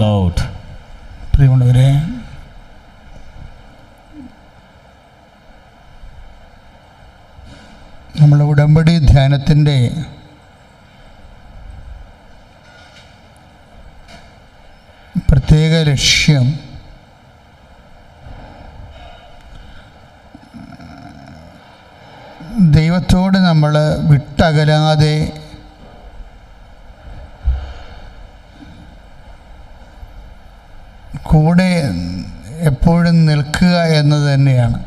Lord. പ്രിയമുള്ളവരെ, നമ്മുടെ ഉടമ്പടി ധ്യാനത്തിൻ്റെ പ്രത്യേക ലക്ഷ്യം ദൈവത്തോട് നമ്മൾ വിട്ടകലാതെ കൂടെ എപ്പോഴും നിൽക്കുക എന്നത് തന്നെയാണ്.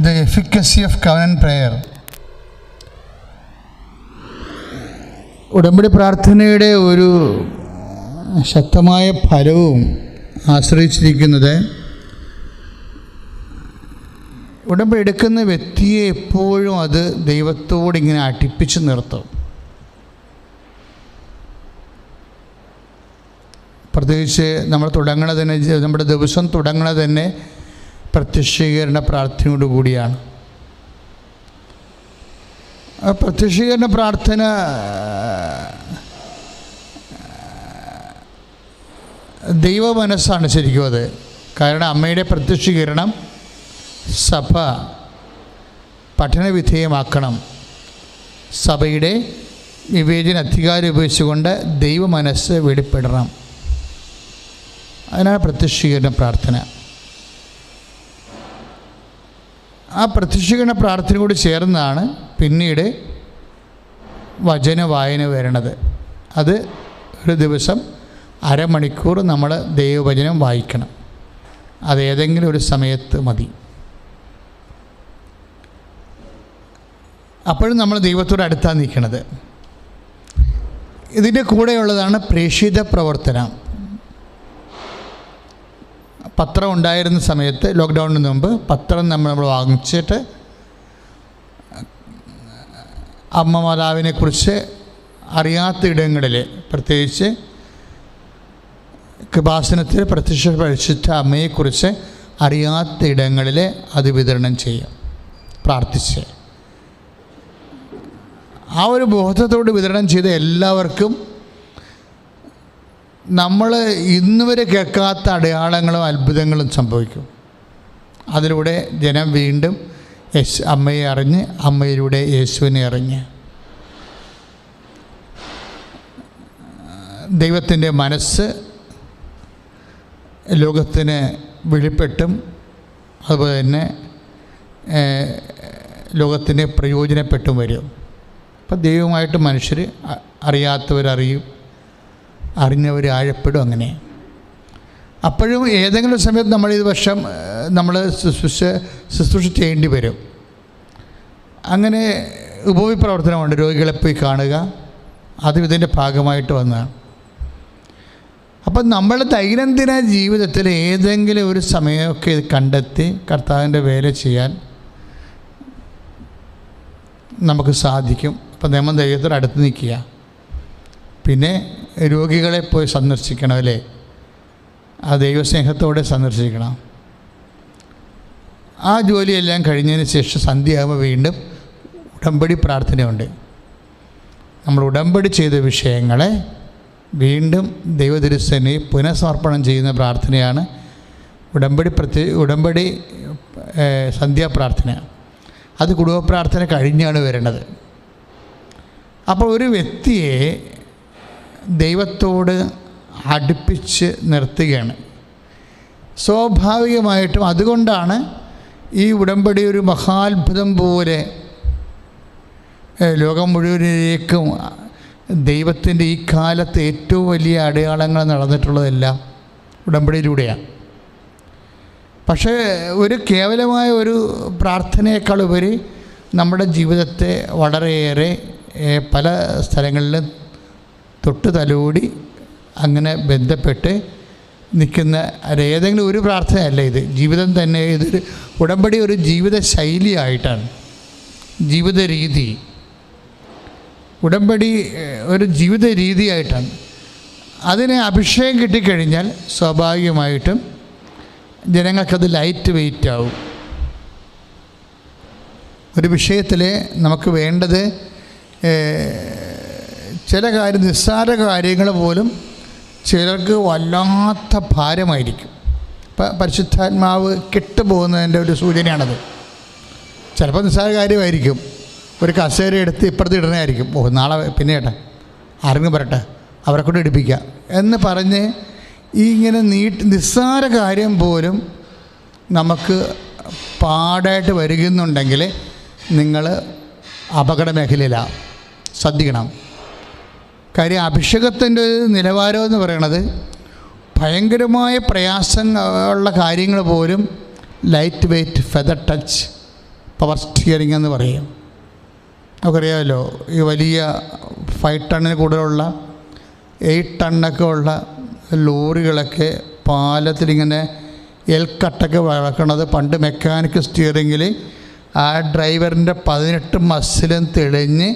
The efficacy of covenant prayer. ഉടമ്പടി പ്രാർത്ഥനയുടെ ഒരു ശക്തമായ ഫലവും ആശ്രയിച്ചിരിക്കുന്നത് ഉടമ്പടി എടുക്കുന്ന വ്യക്തിയെ എപ്പോഴും അത് ദൈവത്തോട് ഇങ്ങനെ അടുപ്പിച്ച് നിർത്തും. പ്രത്യേകിച്ച് നമ്മൾ തുടങ്ങണത് തന്നെ, നമ്മുടെ ദിവസം തുടങ്ങണത് തന്നെ പ്രത്യക്ഷീകരണ പ്രാർത്ഥനയോട് കൂടിയാണ്. ആ പ്രത്യക്ഷീകരണ പ്രാർത്ഥന ദൈവ മനസ്സാണ് ശരിക്കും അത്. കാരണം അമ്മയുടെ പ്രത്യക്ഷീകരണം സഭ പഠനവിധേയമാക്കണം. സഭയുടെ വിവേചന അധികാരം ഉപയോഗിച്ചുകൊണ്ട് ദൈവ മനസ്സ് വെളിപ്പെടണം. അതിനാണ് പ്രത്യക്ഷീകരണ പ്രാർത്ഥന. ആ പ്രത്യക്ഷീകരണ പ്രാർത്ഥന കൂടി ചേർന്നാണ് പിന്നീട് വചന വായന വരണത്. അത് ഒരു ദിവസം അരമണിക്കൂർ നമ്മൾ ദൈവവചനം വായിക്കണം. അതേതെങ്കിലും ഒരു സമയത്ത് മതി. അപ്പോഴും നമ്മൾ ദൈവത്തോട് അടുത്താണ് നിൽക്കുന്നത്. ഇതിൻ്റെ കൂടെയുള്ളതാണ് പ്രേക്ഷിത പ്രവർത്തനം. പത്രം ഉണ്ടായിരുന്ന സമയത്ത്, ലോക്ക്ഡൗണിന് മുമ്പ് പത്രം നമ്മൾ വാങ്ങിച്ചിട്ട് അമ്മ മാതാവിനെക്കുറിച്ച് അറിയാത്ത ഇടങ്ങളിൽ, പ്രത്യേകിച്ച് കൃപാസനത്തിൽ പ്രത്യക്ഷപ്പെടുത്ത അമ്മയെക്കുറിച്ച് അറിയാത്ത ഇടങ്ങളിൽ അത് വിതരണം ചെയ്യും, പ്രാർത്ഥിച്ച്. ആ ഒരു ബോധത്തോട് വിതരണം ചെയ്ത എല്ലാവർക്കും നമ്മൾ ഇന്നുവരെ കേൾക്കാത്ത അടയാളങ്ങളും അത്ഭുതങ്ങളും സംഭവിക്കും. അതിലൂടെ ജനം വീണ്ടും അമ്മയെ അറിഞ്ഞ്, അമ്മയിലൂടെ യേശുവിനെ അറിഞ്ഞ് ദൈവത്തിൻ്റെ മനസ്സ് ലോകത്തിന് വെളിപ്പെട്ടും അതുപോലെ തന്നെ ലോകത്തിന് പ്രയോജനപ്പെട്ടും വരും. അപ്പം ദൈവമായിട്ട് മനുഷ്യർ അറിയാത്തവരറിയും, അറിഞ്ഞവർ ആഴപ്പെടും. അങ്ങനെ അപ്പോഴും ഏതെങ്കിലും സമയത്ത് നമ്മളിത് വർഷം നമ്മൾ ശുശ്രൂഷ ചെയ്യേണ്ടി വരും. അങ്ങനെ ഉപവിപ്രവർത്തനമുണ്ട്. രോഗികളെ പോയി കാണുക, അതും ഇതിൻ്റെ ഭാഗമായിട്ട് വന്നതാണ്. അപ്പം നമ്മൾ ദൈനംദിന ജീവിതത്തിൽ ഏതെങ്കിലും ഒരു സമയമൊക്കെ ഇത് കണ്ടെത്തി കർത്താവിൻ്റെ വേല ചെയ്യാൻ നമുക്ക് സാധിക്കും. അപ്പം നമ്മൾ ദൈവത്തോട് അടുത്ത് നിൽക്കുക. പിന്നെ രോഗികളെ പോയി സന്ദർശിക്കണം, അല്ലേ? ആ ദൈവസ്നേഹത്തോടെ സന്ദർശിക്കണം. ആ ജോലിയെല്ലാം കഴിഞ്ഞതിന് ശേഷം സന്ധ്യയാകുമ്പോൾ വീണ്ടും ഉടമ്പടി പ്രാർത്ഥനയുണ്ട്. നമ്മൾ ഉടമ്പടി ചെയ്ത വിഷയങ്ങളെ വീണ്ടും ദൈവതിരുസേനയെ പുനഃസമർപ്പണം ചെയ്യുന്ന പ്രാർത്ഥനയാണ് ഉടമ്പടി സന്ധ്യാപ്രാർത്ഥന. അത് കുടുംബ പ്രാർത്ഥന കഴിഞ്ഞാണ് വരേണ്ടത്. അപ്പോൾ ഒരു വ്യക്തിയെ ദൈവത്തോട് അടുപ്പിച്ച് നിർത്തുകയാണ് സ്വാഭാവികമായിട്ടും. അതുകൊണ്ടാണ് ഈ ഉടമ്പടി ഒരു മഹാത്ഭുതം പോലെ ലോകം മുഴുവനിലേക്കും ദൈവത്തിൻ്റെ ഈ കാലത്ത് ഏറ്റവും വലിയ അടയാളങ്ങൾ നടന്നിട്ടുള്ളതെല്ലാം ഉടമ്പടിയിലൂടെയാണ്. പക്ഷേ ഒരു കേവലമായ ഒരു പ്രാർത്ഥനയേക്കാൾ ഉപരി നമ്മുടെ ജീവിതത്തെ വളരെയേറെ പല സ്ഥലങ്ങളിലും തൊട്ട് തലോടി അങ്ങനെ ബന്ധപ്പെട്ട് നിൽക്കുന്ന ഏതെങ്കിലും ഒരു പ്രാർത്ഥനയല്ല ഇത്. ജീവിതം തന്നെ ഇതൊരു ഉടമ്പടി ഒരു ജീവിത ശൈലിയായിട്ടാണ്, ജീവിത രീതി. ഉടമ്പടി ഒരു ജീവിത രീതിയായിട്ടാണ്. അതിന് അഭിഷേകം കിട്ടിക്കഴിഞ്ഞാൽ സ്വാഭാവികമായിട്ടും ജനങ്ങൾക്കത് ലൈറ്റ് വെയിറ്റ് ആവും. ഒരു വിഷയത്തിൽ നമുക്ക് വേണ്ടത് ചില നിസ്സാര കാര്യങ്ങൾ പോലും ചിലർക്ക് വല്ലാത്ത ഭാരമായിരിക്കും. പരിശുദ്ധാത്മാവ് കെട്ടുപോകുന്നതിൻ്റെ ഒരു സൂചനയാണത്. ചിലപ്പോൾ നിസ്സാര കാര്യമായിരിക്കും, ഒരു കസേര എടുത്ത് ഇപ്പുറത്ത് ഇടണമായിരിക്കും. നാളെ പിന്നെ കേട്ടെ, ആരെങ്കിലും പറയട്ടെ, അവരെ കൊണ്ട് എടുപ്പിക്കുക എന്ന് പറഞ്ഞ് ഇങ്ങനെ നിസ്സാര കാര്യം പോലും നമുക്ക് പാടായിട്ട് വരികയെന്നുണ്ടെങ്കിൽ നിങ്ങൾ അപകട മേഖലയിലാണ്. ശ്രദ്ധിക്കണം. കാര്യം അഭിഷേകത്തിൻ്റെ നിലവാരം എന്ന് പറയണത് ഭയങ്കരമായ പ്രയാസമുള്ള കാര്യങ്ങൾ പോലും light weight feather touch power steering എന്ന് പറയും. നമുക്കറിയാമല്ലോ, ഈ വലിയ 5 ടണ്ണിന് കൂടുതലുള്ള 8 ടണ്ണൊക്കെ ഉള്ള ലോറികളൊക്കെ പാലത്തിലിങ്ങനെ എൽക്കട്ടൊക്കെ വളക്കണത് പണ്ട് മെക്കാനിക് സ്റ്റിയറിങ്ങിൽ ആ ഡ്രൈവറിൻ്റെ 18 മസിലും തെളിഞ്ഞ്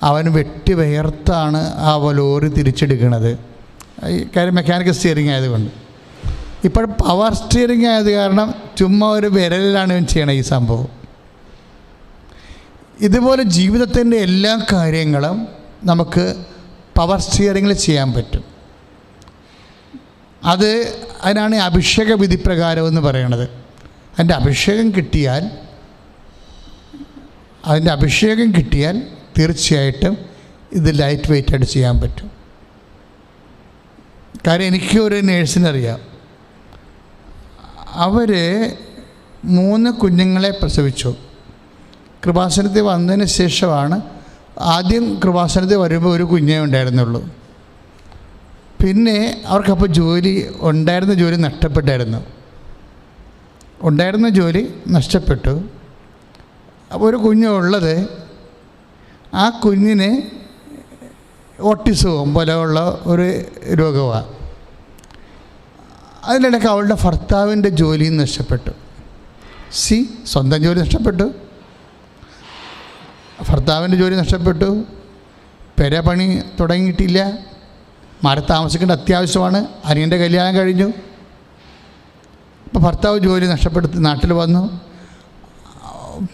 അവൻ വെട്ടി വിയർത്താണ് ആ ലോറി തിരിച്ചെടുക്കുന്നത്. ഈ കാര്യം മെക്കാനിക്കൽ സ്റ്റിയറിംഗ് ആയതുകൊണ്ട്. ഇപ്പോൾ പവർ സ്റ്റിയറിംഗ് ആയത് കാരണം ചുമ്മാ ഒരു വിരലിലാണ് ഇവൻ ചെയ്യണത് ഈ സംഭവം. ഇതുപോലെ ജീവിതത്തിൻ്റെ എല്ലാ കാര്യങ്ങളും നമുക്ക് പവർ സ്റ്റിയറിങ്ങിൽ ചെയ്യാൻ പറ്റും. അതിനാണ് അഭിഷേക വിധിപ്രകാരം എന്ന് പറയണത്. അതിൻ്റെ അഭിഷേകം കിട്ടിയാൽ തീർച്ചയായിട്ടും ഇത് ലൈറ്റ് വെയ്റ്റായിട്ട് ചെയ്യാൻ പറ്റും. കാര്യം എനിക്കൊരു നേഴ്സിനറിയാം. അവർ 3 കുഞ്ഞുങ്ങളെ പ്രസവിച്ചു. കൃപാസനത്തിൽ വന്നതിന് ശേഷമാണ്, ആദ്യം കൃപാസനത്തിൽ വരുമ്പോൾ ഒരു കുഞ്ഞേ ഉണ്ടായിരുന്നുള്ളൂ. പിന്നെ അവർക്കപ്പോൾ ഉണ്ടായിരുന്ന ജോലി നഷ്ടപ്പെട്ടു. അപ്പോൾ ഒരു കുഞ്ഞുള്ളത്, ആ കുഞ്ഞിന് ഓട്ടിസവും പോലെയുള്ള ഒരു രോഗമാണ്. അതിനിടയ്ക്ക് അവളുടെ ഭർത്താവിൻ്റെ ജോലിയും നഷ്ടപ്പെട്ടു. സ്വന്തം ജോലി നഷ്ടപ്പെട്ടു, ഭർത്താവിൻ്റെ ജോലി നഷ്ടപ്പെട്ടു, പെര പണി തുടങ്ങിയിട്ടില്ല, മാറി താമസിക്കേണ്ട അത്യാവശ്യമാണ്, അനിയൻ്റെ കല്യാണം കഴിഞ്ഞു. അപ്പോൾ ഭർത്താവ് ജോലി നഷ്ടപ്പെടുത്തി നാട്ടിൽ വന്നു.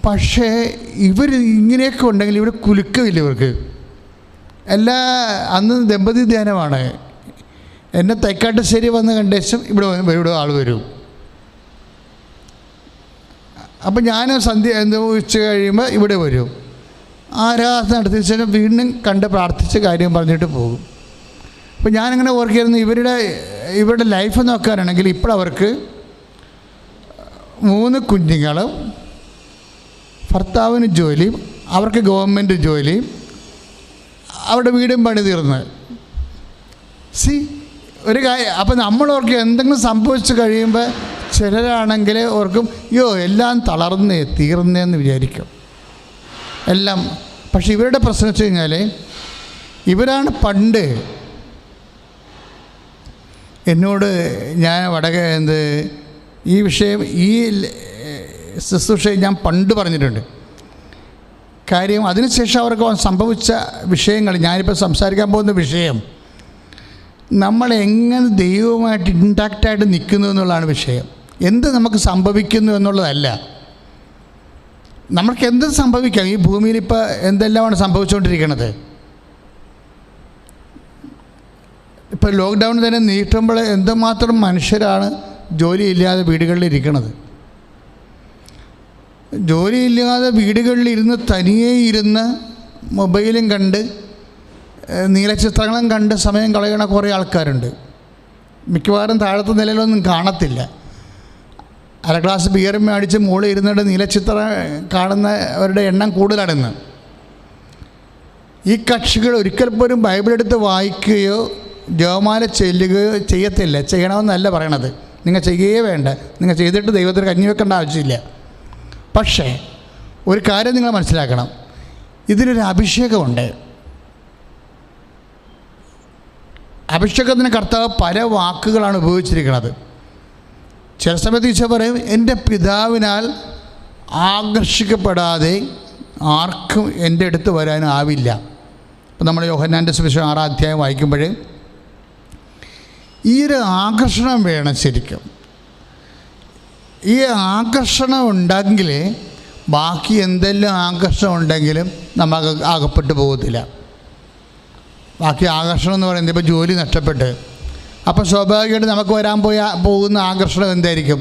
പക്ഷേ ഇവർ ഇങ്ങനെയൊക്കെ ഉണ്ടെങ്കിൽ ഇവിടെ കുലുക്കമില്ല ഇവർക്ക്. അന്ന് ദമ്പതി ധ്യാനമാണ്. എന്നെ തൈക്കാട്ടുശ്ശേരി വന്ന് കണ്ട ശേഷം ഇവിടെ ആൾ വരും. അപ്പം ഞാൻ ഉച്ച കഴിയുമ്പോൾ ഇവിടെ വരും. ആരാധന നടത്തിയ ശേഷം വീണ്ടും കണ്ട് പ്രാർത്ഥിച്ച് കാര്യം പറഞ്ഞിട്ട് പോകും. അപ്പോൾ ഞാനിങ്ങനെ ഓർക്കുകയായിരുന്നു, ഇവരുടെ ലൈഫ് നോക്കാനാണെങ്കിൽ ഇപ്പോഴവർക്ക് 3 കുഞ്ഞുങ്ങളും, ഭർത്താവിന് ജോലിയും, അവർക്ക് ഗവൺമെൻറ് ജോലിയും, അവരുടെ വീടും പണി തീർന്ന്. ഒരു കാര്യം. അപ്പം നമ്മൾ ഓർക്കും എന്തെങ്കിലും സംഭവിച്ച് കഴിയുമ്പോൾ ചിലരാണെങ്കിൽ ഓർക്കും എല്ലാം തീർന്നേന്ന് വിചാരിക്കും എല്ലാം. പക്ഷെ ഇവരുടെ പ്രശ്നം വെച്ച് കഴിഞ്ഞാൽ ഇവരാണ് പണ്ട് എന്നോട് ഈ വിഷയം, ഈ ശുശ്രൂഷയെ ഞാൻ പണ്ട് പറഞ്ഞിട്ടുണ്ട്. കാര്യം അതിനുശേഷം അവർക്ക് സംഭവിച്ച വിഷയങ്ങൾ, ഞാനിപ്പോൾ സംസാരിക്കാൻ പോകുന്ന വിഷയം, നമ്മളെങ്ങനെ ദൈവവുമായിട്ട് ഇൻടാക്റ്റായിട്ട് നിൽക്കുന്നു എന്നുള്ളതാണ് വിഷയം. എന്ത് നമുക്ക് സംഭവിക്കുന്നു എന്നുള്ളതല്ല. നമ്മൾക്ക് എന്ത് സംഭവിക്കാം. ഈ ഭൂമിയിൽ ഇപ്പോൾ എന്തെല്ലാമാണ് സംഭവിച്ചുകൊണ്ടിരിക്കുന്നത്. ഇപ്പോൾ ലോക്ക്ഡൗൺ തന്നെ നീട്ടുമ്പോൾ എന്തുമാത്രം മനുഷ്യരാണ് ജോലിയില്ലാതെ വീടുകളിൽ ഇരിക്കുന്നത്. ജോലിയില്ലാതെ വീടുകളിലിരുന്ന് തനിയെ ഇരുന്ന് മൊബൈലും കണ്ട് നീലച്ചിത്രങ്ങളും കണ്ട് സമയം കളയണ കുറേ ആൾക്കാരുണ്ട്. മിക്കവാറും താഴത്തെ നിലയിലൊന്നും കാണത്തില്ല. അര ഗ്ലാസ് ബിയറും അടിച്ച് മുകളിൽ ഇരുന്നിട്ട് നീലച്ചിത്രം കാണുന്നവരുടെ എണ്ണം കൂടുതലാണെന്ന്. ഈ കക്ഷികൾ ഒരിക്കൽ പോലും ബൈബിളെടുത്ത് വായിക്കുകയോ ജപമാല ചെല്ലുകയോ ചെയ്യത്തില്ല. ചെയ്യണമെന്നല്ല പറയണത്, നിങ്ങൾ ചെയ്യുകയേ വേണ്ട. നിങ്ങൾ ചെയ്തിട്ട് ദൈവത്തിന് കഞ്ഞി വെക്കേണ്ട ആവശ്യമില്ല. പക്ഷേ ഒരു കാര്യം നിങ്ങൾ മനസ്സിലാക്കണം, ഇതിനൊരു അഭിഷേകമുണ്ട്. അഭിഷേകത്തിന് കർത്താവ് പല വാക്കുകളാണ് ഉപയോഗിച്ചിരിക്കുന്നത്. ചില സമയത്ത് ഈശോ പറയും, എൻ്റെ പിതാവിനാൽ ആകർഷിക്കപ്പെടാതെ ആർക്കും എൻ്റെ അടുത്ത് വരാനാവില്ല. അപ്പം നമ്മൾ യോഹന്നാൻ്റെ സുവിശേഷം 6-ാം അധ്യായം വായിക്കുമ്പോൾ ഈ ഒരു ആകർഷണം വേണം. ശരിക്കും ഈ ആകർഷണം ഉണ്ടെങ്കിൽ ബാക്കി എന്തെല്ലാം ആകർഷണം ഉണ്ടെങ്കിലും നമുക്ക് അകപ്പെട്ടു പോകത്തില്ല. ബാക്കി ആകർഷണം എന്ന് പറയുന്നത് ഇപ്പോൾ ജോലി നഷ്ടപ്പെട്ട്, അപ്പോൾ സ്വാഭാവികമായിട്ട് നമുക്ക് പോകുന്ന ആകർഷണം എന്തായിരിക്കും?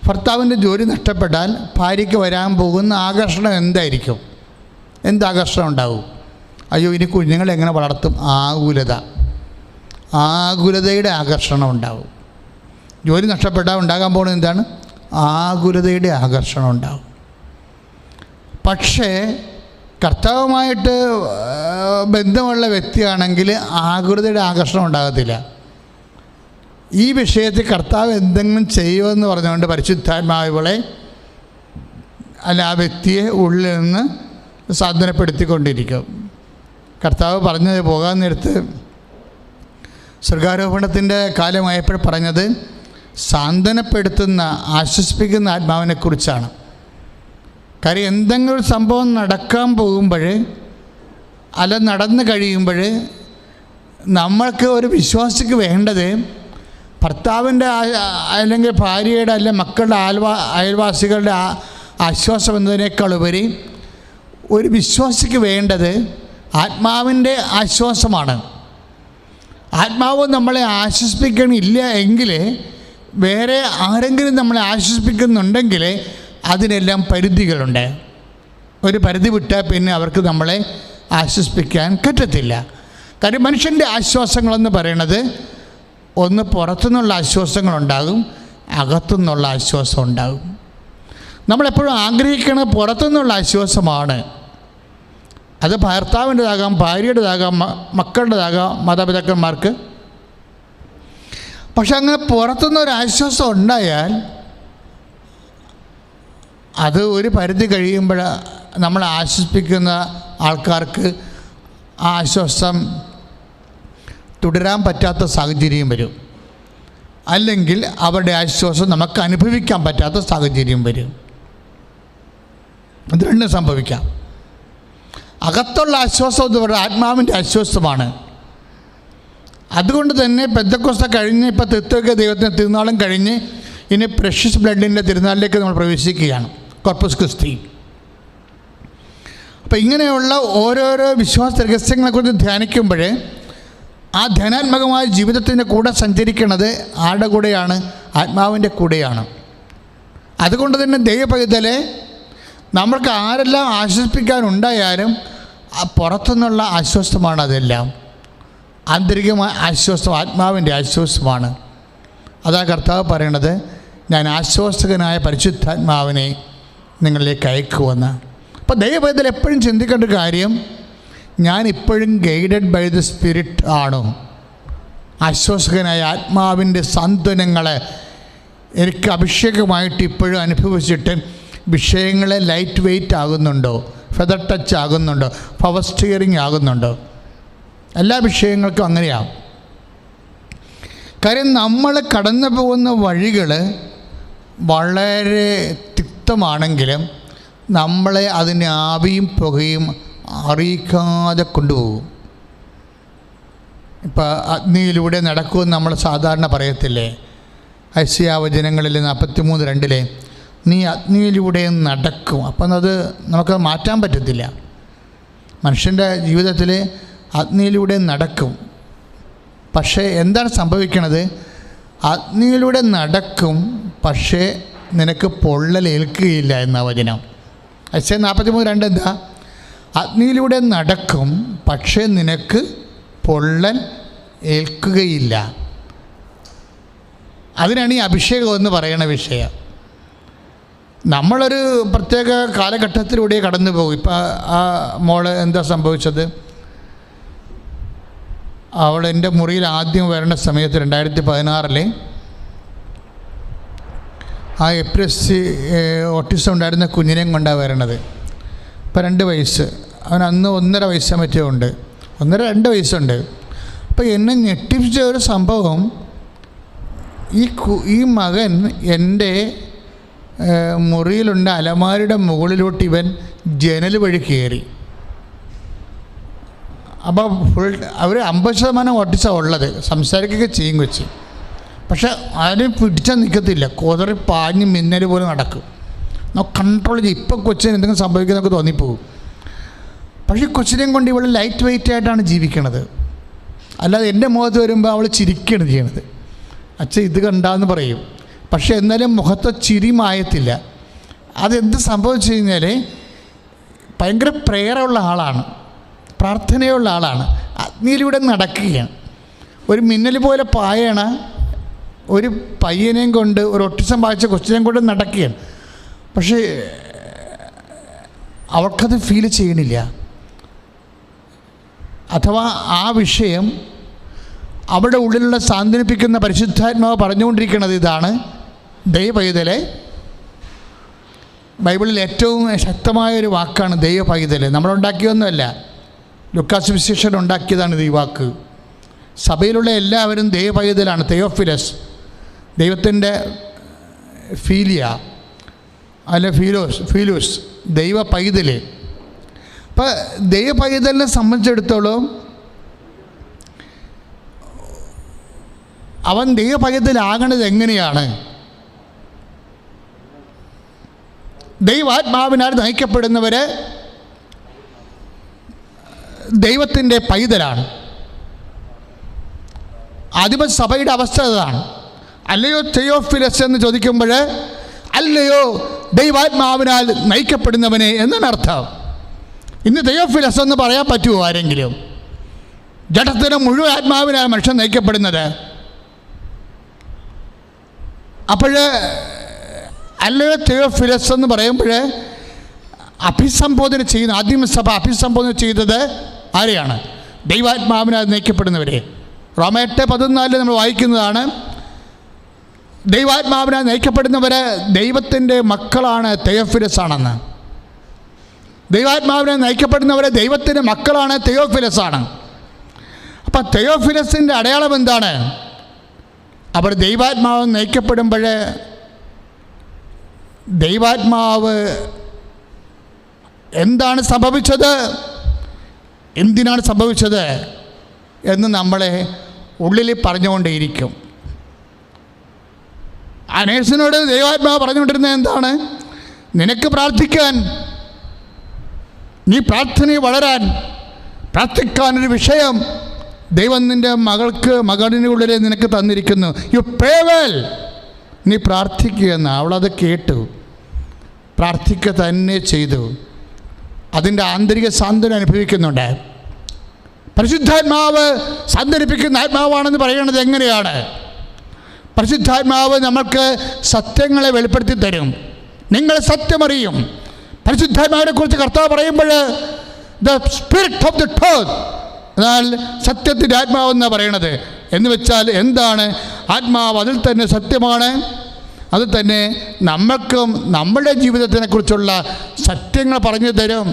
ഭർത്താവിൻ്റെ ജോലി നഷ്ടപ്പെട്ടാൽ ഭാര്യയ്ക്ക് വരാൻ പോകുന്ന ആകർഷണം എന്തായിരിക്കും? എന്താകർഷണം ഉണ്ടാവും? അയ്യോ, ഇനി കുഞ്ഞുങ്ങളെ എങ്ങനെ വളർത്തും? ആകുലതയുടെ ആകർഷണം ഉണ്ടാവും. ജോലി നഷ്ടപ്പെട്ടാൽ ഉണ്ടാകാൻ പോകുന്നത് എന്താണ്? ആകുലതയുടെ ആകർഷണം ഉണ്ടാവും. പക്ഷേ കർത്താവുമായിട്ട് ബന്ധമുള്ള വ്യക്തിയാണെങ്കിൽ ആകുലതയുടെ ആകർഷണം ഉണ്ടാകത്തില്ല. ഈ വിഷയത്തിൽ കർത്താവ് എന്തെങ്കിലും ചെയ്യുമെന്ന് പറഞ്ഞുകൊണ്ട് പരിശുദ്ധാത്മാവുകളെ അല്ല ആ വ്യക്തിയെ ഉള്ളിൽ നിന്ന് സാന്ത്വനപ്പെടുത്തിക്കൊണ്ടിരിക്കും. കർത്താവ് പറഞ്ഞത് പോകാൻ നേരത്ത് സ്വർഗാരോഹണത്തിൻ്റെ കാലമായപ്പോൾ പറഞ്ഞത് സാന്ത്വനപ്പെടുത്തുന്ന ആശ്വസിപ്പിക്കുന്ന ആത്മാവിനെക്കുറിച്ചാണ്. കാര്യം എന്തെങ്കിലും ഒരു സംഭവം നടക്കാൻ പോകുമ്പോൾ അല്ല നടന്നു കഴിയുമ്പോൾ നമ്മൾക്ക് ഒരു വിശ്വാസിക്ക് വേണ്ടത് ഭർത്താവിൻ്റെ അല്ലെങ്കിൽ ഭാര്യയുടെ അല്ല മക്കളുടെ അയൽവാസികളുടെ ആശ്വാസം എന്നതിനേക്കാളുപരി ഒരു വിശ്വാസിക്ക് വേണ്ടത് ആത്മാവിൻ്റെ ആശ്വാസമാണ്. ആത്മാവ് നമ്മളെ ആശ്വസിപ്പിക്കണില്ല എങ്കിൽ, വേറെ ആരെങ്കിലും നമ്മളെ ആശ്വസിപ്പിക്കുന്നുണ്ടെങ്കിൽ അതിനെല്ലാം പരിധികളുണ്ട്. ഒരു പരിധി വിട്ടാൽ പിന്നെ അവർക്ക് നമ്മളെ ആശ്വസിപ്പിക്കാൻ പറ്റത്തില്ല. കാര്യം മനുഷ്യൻ്റെ ആശ്വാസങ്ങളെന്ന് പറയണത് ഒന്ന് പുറത്തുനിന്നുള്ള ആശ്വാസങ്ങളുണ്ടാകും, അകത്തുനിന്നുള്ള ആശ്വാസം ഉണ്ടാകും. നമ്മളെപ്പോഴും ആഗ്രഹിക്കുന്നത് പുറത്തുനിന്നുള്ള ആശ്വാസമാണ്. അത് ഭർത്താവിൻ്റെതാകാം, ഭാര്യയുടേതാകാം, മക്കളുടേതാകാം, മാതാപിതാക്കന്മാർക്ക്. പക്ഷെ അങ്ങനെ പുറത്തുനിന്നൊരു ആശ്വാസം ഉണ്ടായാൽ അത് ഒരു പരിധി കഴിയുമ്പോൾ നമ്മളെ ആശ്വസിപ്പിക്കുന്ന ആൾക്കാർക്ക് ആ ആശ്വാസം തുടരാൻ പറ്റാത്ത സാഹചര്യം വരും. അല്ലെങ്കിൽ അവരുടെ ആശ്വാസം നമുക്ക് അനുഭവിക്കാൻ പറ്റാത്ത സാഹചര്യം വരും. ഇത് രണ്ടും സംഭവിക്കാം. അകത്തുള്ള ആശ്വാസം എന്ന് പറയുന്നത് ആത്മാവിൻ്റെ ആശ്വാസമാണ്. അതുകൊണ്ട് തന്നെ പെന്തക്കോസ്ത കഴിഞ്ഞ് ഇപ്പോൾ തിരുത്വക ദൈവത്തിൻ്റെ തിരുനാളും കഴിഞ്ഞ് ഇനി പ്രഷ്യസ് ബ്ലഡിൻ്റെ തിരുനാളിലേക്ക് നമ്മൾ പ്രവേശിക്കുകയാണ്, കോർപ്പസ് ക്രിസ്തി. അപ്പോൾ ഇങ്ങനെയുള്ള ഓരോരോ വിശ്വാസ രഹസ്യങ്ങളെക്കുറിച്ച് ധ്യാനിക്കുമ്പോൾ ആ ധ്യാനാത്മകമായ ജീവിതത്തിൻ്റെ കൂടെ സഞ്ചരിക്കുന്നത് ആരുടെ കൂടെയാണ്? ആത്മാവിൻ്റെ കൂടെയാണ്. അതുകൊണ്ട് തന്നെ ദൈവപൈതലെ നമ്മൾക്ക് ആരെല്ലാം ആശ്വസിപ്പിക്കാനുണ്ടായാലും പുറത്തുനിന്നുള്ള ആശ്വാസമാണ് അതെല്ലാം. ആന്തരികമായ ആശ്വാസം ആത്മാവിൻ്റെ ആശ്വാസമാണ്. അതാ കർത്താവ് പറയണത്, ഞാൻ ആശ്വാസകനായ പരിശുദ്ധാത്മാവിനെ നിങ്ങളിലേക്ക് അയക്കുമെന്ന്. അപ്പോൾ ദൈവപൈതൽ എപ്പോഴും ചിന്തിക്കേണ്ട ഒരു കാര്യം, ഞാൻ ഇപ്പോഴും ഗൈഡഡ് ബൈ ദ സ്പിരിറ്റ് ആണോ? ആശ്വാസകനായ ആത്മാവിൻ്റെ സാന്ത്വനങ്ങളെ എനിക്ക് അഭിഷേകമായിട്ട് ഇപ്പോഴും അനുഭവിച്ചിട്ട് വിഷയങ്ങളെ ലൈറ്റ് വെയ്റ്റ് ആകുന്നുണ്ടോ, ഫെദർ ടച്ച് ആകുന്നുണ്ടോ, പവർ സ്റ്റിയറിങ് ആകുന്നുണ്ടോ? എല്ലാ വിഷയങ്ങൾക്കും അങ്ങനെയാവും. കാര്യം നമ്മൾ കടന്നു പോകുന്ന വഴികൾ വളരെ തിക്തമാണെങ്കിലും നമ്മളെ അതിന് ആവിയും പുകയും അറിയിക്കാതെ കൊണ്ടുപോകും. ഇപ്പോൾ അഗ്നിയിലൂടെ നടക്കുമെന്ന് നമ്മൾ സാധാരണ പറയത്തില്ലേ? ഐശ്വര്യാവചനങ്ങളിൽ 43:2 നീ അഗ്നിയിലൂടെ നടക്കും. അപ്പം അത് നമുക്ക് മാറ്റാൻ പറ്റത്തില്ല. മനുഷ്യൻ്റെ ജീവിതത്തിൽ അഗ്നിയിലൂടെ നടക്കും. പക്ഷേ എന്താണ് സംഭവിക്കണത്? അഗ്നിയിലൂടെ നടക്കും, പക്ഷേ നിനക്ക് പൊള്ളലേൽക്കുകയില്ല എന്ന വചനം. ഐശ്വര്യ 43:2 എന്താ? അഗ്നിയിലൂടെ നടക്കും, പക്ഷേ നിനക്ക് പൊള്ളൽ ഏൽക്കുകയില്ല. അതിനാണ് ഈ അഭിഷേകം എന്ന് പറയുന്ന വിഷയം. നമ്മളൊരു പ്രത്യേക കാലഘട്ടത്തിലൂടെ കടന്നു പോകും. ഇപ്പം ആ മോള് എന്താ സംഭവിച്ചത്? അവൾ എൻ്റെ മുറിയിൽ ആദ്യം വരേണ്ട സമയത്ത് 2016 ആ എപ്പിലെപ്സി ഓട്ടിസം ഉണ്ടായിരുന്ന കുഞ്ഞിനെയും കൊണ്ടാണ് വരണത്. ഇപ്പം 2 വയസ്സ്. അവൻ അന്ന് 1.5 വയസ്സേ മറ്റേ ഉണ്ട്, 1.5-2 വയസ്സുണ്ട്. അപ്പോൾ എന്നെ ഞെട്ടിപ്പിച്ച ഒരു സംഭവം, ഈ മകൻ എൻ്റെ മുറിയിലുണ്ട് അലമാരിയുടെ മുകളിലോട്ട് ഇവൻ ജനൽ വഴി കയറി. അപ്പോൾ അവർ 50% ഓട്ടിസം ഉള്ളത്, സംസാരിക്കുകയൊക്കെ ചെയ്യും കൊച്ച്. പക്ഷെ അതിന് പിടിച്ചാൽ നിൽക്കത്തില്ല, കോതറി പാഞ്ഞ് മിന്നൽ പോലെ നടക്കും. നമുക്ക് കൺട്രോൾ ചെയ്യും. ഇപ്പം കൊച്ചിന് എന്തെങ്കിലും സംഭവിക്കുന്നതൊക്കെ തോന്നിപ്പോകും. പക്ഷേ കൊച്ചിനെയും കൊണ്ട് ഇവിടെ ലൈറ്റ് വെയിറ്റ് ആയിട്ടാണ് ജീവിക്കണത്. അല്ലാതെ എൻ്റെ മുഖത്ത് വരുമ്പോൾ അവൾ ചിരിക്കുകയാണ് ചെയ്യണത്. അച്ഛൻ ഇത് കണ്ടാന്ന് പറയും, പക്ഷേ എന്നാലും മുഖത്തെ ചിരി മായത്തില്ല. അതെന്ത് സംഭവിച്ചു കഴിഞ്ഞാൽ ഭയങ്കര പ്രേയറുള്ള ആളാണ്, പ്രാർത്ഥനയുള്ള ആളാണ്, അഗ്നിയിലൂടെ നടക്കുകയാണ്. ഒരു മിന്നൽ പോലെ പായണ ഒരു പയ്യനെയും കൊണ്ട്, ഒരു ഒട്ടിസം വായിച്ച കൊച്ചിനെയും കൊണ്ട് നടക്കുകയാണ്. പക്ഷേ അവൾക്കത് ഫീൽ ചെയ്യണില്ല. അഥവാ ആ വിഷയം അവളുടെ ഉള്ളിലുള്ള സാന്ത്വനിപ്പിക്കുന്ന പരിശുദ്ധാത്മാവ് പറഞ്ഞുകൊണ്ടിരിക്കുന്നത് ഇതാണ്: ദൈവപൈതലെ. ബൈബിളിൽ ഏറ്റവും ശക്തമായൊരു വാക്കാണ് ദൈവപൈതൽ. നമ്മളുണ്ടാക്കിയൊന്നുമല്ല, ലൂക്കാസ് സുവിശേഷൻ ഉണ്ടാക്കിയതാണിത്. ഈ വാക്ക് സഭയിലുള്ള എല്ലാവരും ദൈവപൈതലാണ്. തെയോഫിലസ്, ദൈവത്തിൻ്റെ ഫീലിയ അല്ല ഫീലൂസ്, ദൈവ പൈതൽ. അപ്പം ദൈവ പൈതലിനെ സംബന്ധിച്ചിടത്തോളം അവൻ ദൈവ പൈതലാകണത് എങ്ങനെയാണ്? ദൈവാത്മാവിനാൽ നയിക്കപ്പെടുന്നവർ ദൈവത്തിൻ്റെ പൈതലാണ്. ആദിമസഭയുടെ അവസ്ഥ അതാണ്. അല്ലയോ തെയോഫിലസ് എന്ന് ചോദിക്കുമ്പോൾ അല്ലയോ ദൈവാത്മാവിനാൽ നയിക്കപ്പെടുന്നവനെ എന്നാണ് അർത്ഥം. ഇന്ന് തെയോഫിലസ് എന്ന് പറയാൻ പറ്റുമോ ആരെങ്കിലും? ജഡത്തിന് മുഴുവൻ ആത്മാവിനാൽ മനുഷ്യൻ നയിക്കപ്പെടുന്നത്. അപ്പോൾ അല്ലയോ തെയോഫിലസ് എന്ന് പറയുമ്പോൾ അഭിസംബോധന ചെയ്യുന്ന, ആദിമസഭ അഭിസംബോധന ചെയ്തത് ആരെയാണ്? ദൈവാത്മാവിനാൽ നയിക്കപ്പെടുന്നവരെ. റോമ 8:14 നമ്മൾ വായിക്കുന്നതാണ്: ദൈവാത്മാവിനാൽ നയിക്കപ്പെടുന്നവർ ദൈവത്തിൻ്റെ മക്കളാണ്, തെയോഫിലസ് ആണെന്ന്. ദൈവാത്മാവിനാൽ നയിക്കപ്പെടുന്നവരെ ദൈവത്തിൻ്റെ മക്കളാണ്, തെയോഫിലസ് ആണ്. അപ്പം തെയോഫിലസിൻ്റെ അടയാളം എന്താണ്? അവർ ദൈവാത്മാവ് നയിക്കപ്പെടുമ്പോൾ ദൈവാത്മാവ് എന്താണ് സംഭവിച്ചത്, എന്തിനാണ് സംഭവിച്ചത് എന്ന് നമ്മളെ ഉള്ളിൽ പറഞ്ഞുകൊണ്ടേയിരിക്കും. ആ നേഴ്സിനോട് ദൈവാത്മാവ് പറഞ്ഞുകൊണ്ടിരുന്നത് എന്താണ്? നിനക്ക് പ്രാർത്ഥിക്കാൻ, നീ പ്രാർത്ഥനയിൽ വളരാൻ, പ്രാർത്ഥിക്കാനൊരു വിഷയം ദൈവം നിൻ്റെ മകളിൻ്റെ ഉള്ളിൽ നിനക്ക് തന്നിരിക്കുന്നു. യു പ്രേ വെൽ, നീ പ്രാർത്ഥിക്കുകയെന്ന്. അവളത് കേട്ടു, പ്രാർത്ഥിക്കുക തന്നെ ചെയ്തു. അതിൻ്റെ ആന്തരിക സാന്ത്വനം അനുഭവിക്കുന്നുണ്ട്. പരിശുദ്ധാത്മാവ് സാന്ത്വനിപ്പിക്കുന്ന ആത്മാവാണെന്ന് പറയുന്നത് എങ്ങനെയാണ്? പരിശുദ്ധാത്മാവ് നമുക്ക് സത്യങ്ങളെ വെളിപ്പെടുത്തി തരും. നിങ്ങൾ സത്യമറിയും. പരിശുദ്ധാത്മാവിനെ കുറിച്ച് കർത്താവ് പറയുമ്പോൾ the spirit of the truth, എന്നാൽ സത്യത്തിൻ്റെ ആത്മാവെന്നാണ് പറയണത്. എന്ന് വെച്ചാൽ എന്താണ്? ആത്മാവ് അതിൽ തന്നെ സത്യമാണ്. അത് തന്നെ നമ്മൾക്കും നമ്മുടെ ജീവിതത്തിനെക്കുറിച്ചുള്ള സത്യങ്ങൾ പറഞ്ഞു തരും.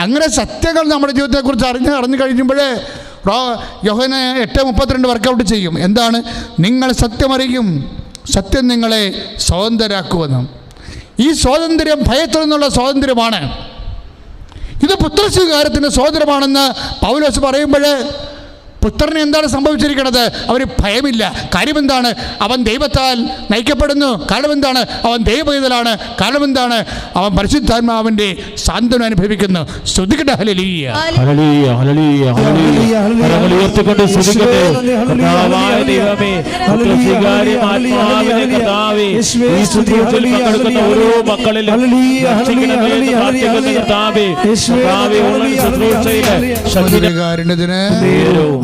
അങ്ങനെ സത്യങ്ങൾ നമ്മുടെ ജീവിതത്തെക്കുറിച്ച് അറിഞ്ഞു കഴിയുമ്പോൾ യോഹന്നാൻ 8:32 വർക്കൗട്ട് ചെയ്യും. എന്താണ്? നിങ്ങൾ സത്യമറിയും, സത്യം നിങ്ങളെ സ്വതന്ത്രരാക്കുമെന്നും. ഈ സ്വാതന്ത്ര്യം ഭയത്തിൽ നിന്നുള്ള സ്വാതന്ത്ര്യമാണ്. ഇത് പുത്രസ്വീകാരത്തിൻ്റെ സ്വാതന്ത്ര്യമാണെന്ന് പൗലോസ് പറയുമ്പോൾ പുത്രന് എന്താണ് സംഭവിച്ചിരിക്കുന്നത്? അവന് ഭയമില്ല. കാര്യം എന്താണ്? അവൻ ദൈവത്താൽ നയിക്കപ്പെടുന്നു. കാരണം എന്താണ്? അവൻ ദൈവപൈതലാണ്. കാരണം എന്താണ്? അവൻ പരിശുദ്ധാത്മാവിൻ്റെ സാന്ത്വനം അനുഭവിക്കുന്നു. സ്തുതിക്കട്ടെ. Hallelujah, hallelujah, hallelujah, hallelujah. കരങ്ങൾ ഉയർത്തിക്കൊണ്ട് സ്തുതിക്കട്ടെ. കർത്താവായ ദൈവമേ, പുത്രസ്വീകാര്യമാത്മാവിനെ കർത്താവേ, ഈ ശുശ്രൂഷയിൽ പങ്കെടുക്കുന്ന ഓരോ മക്കളിലും കർത്താവേ, ശുശ്രൂഷയിൽ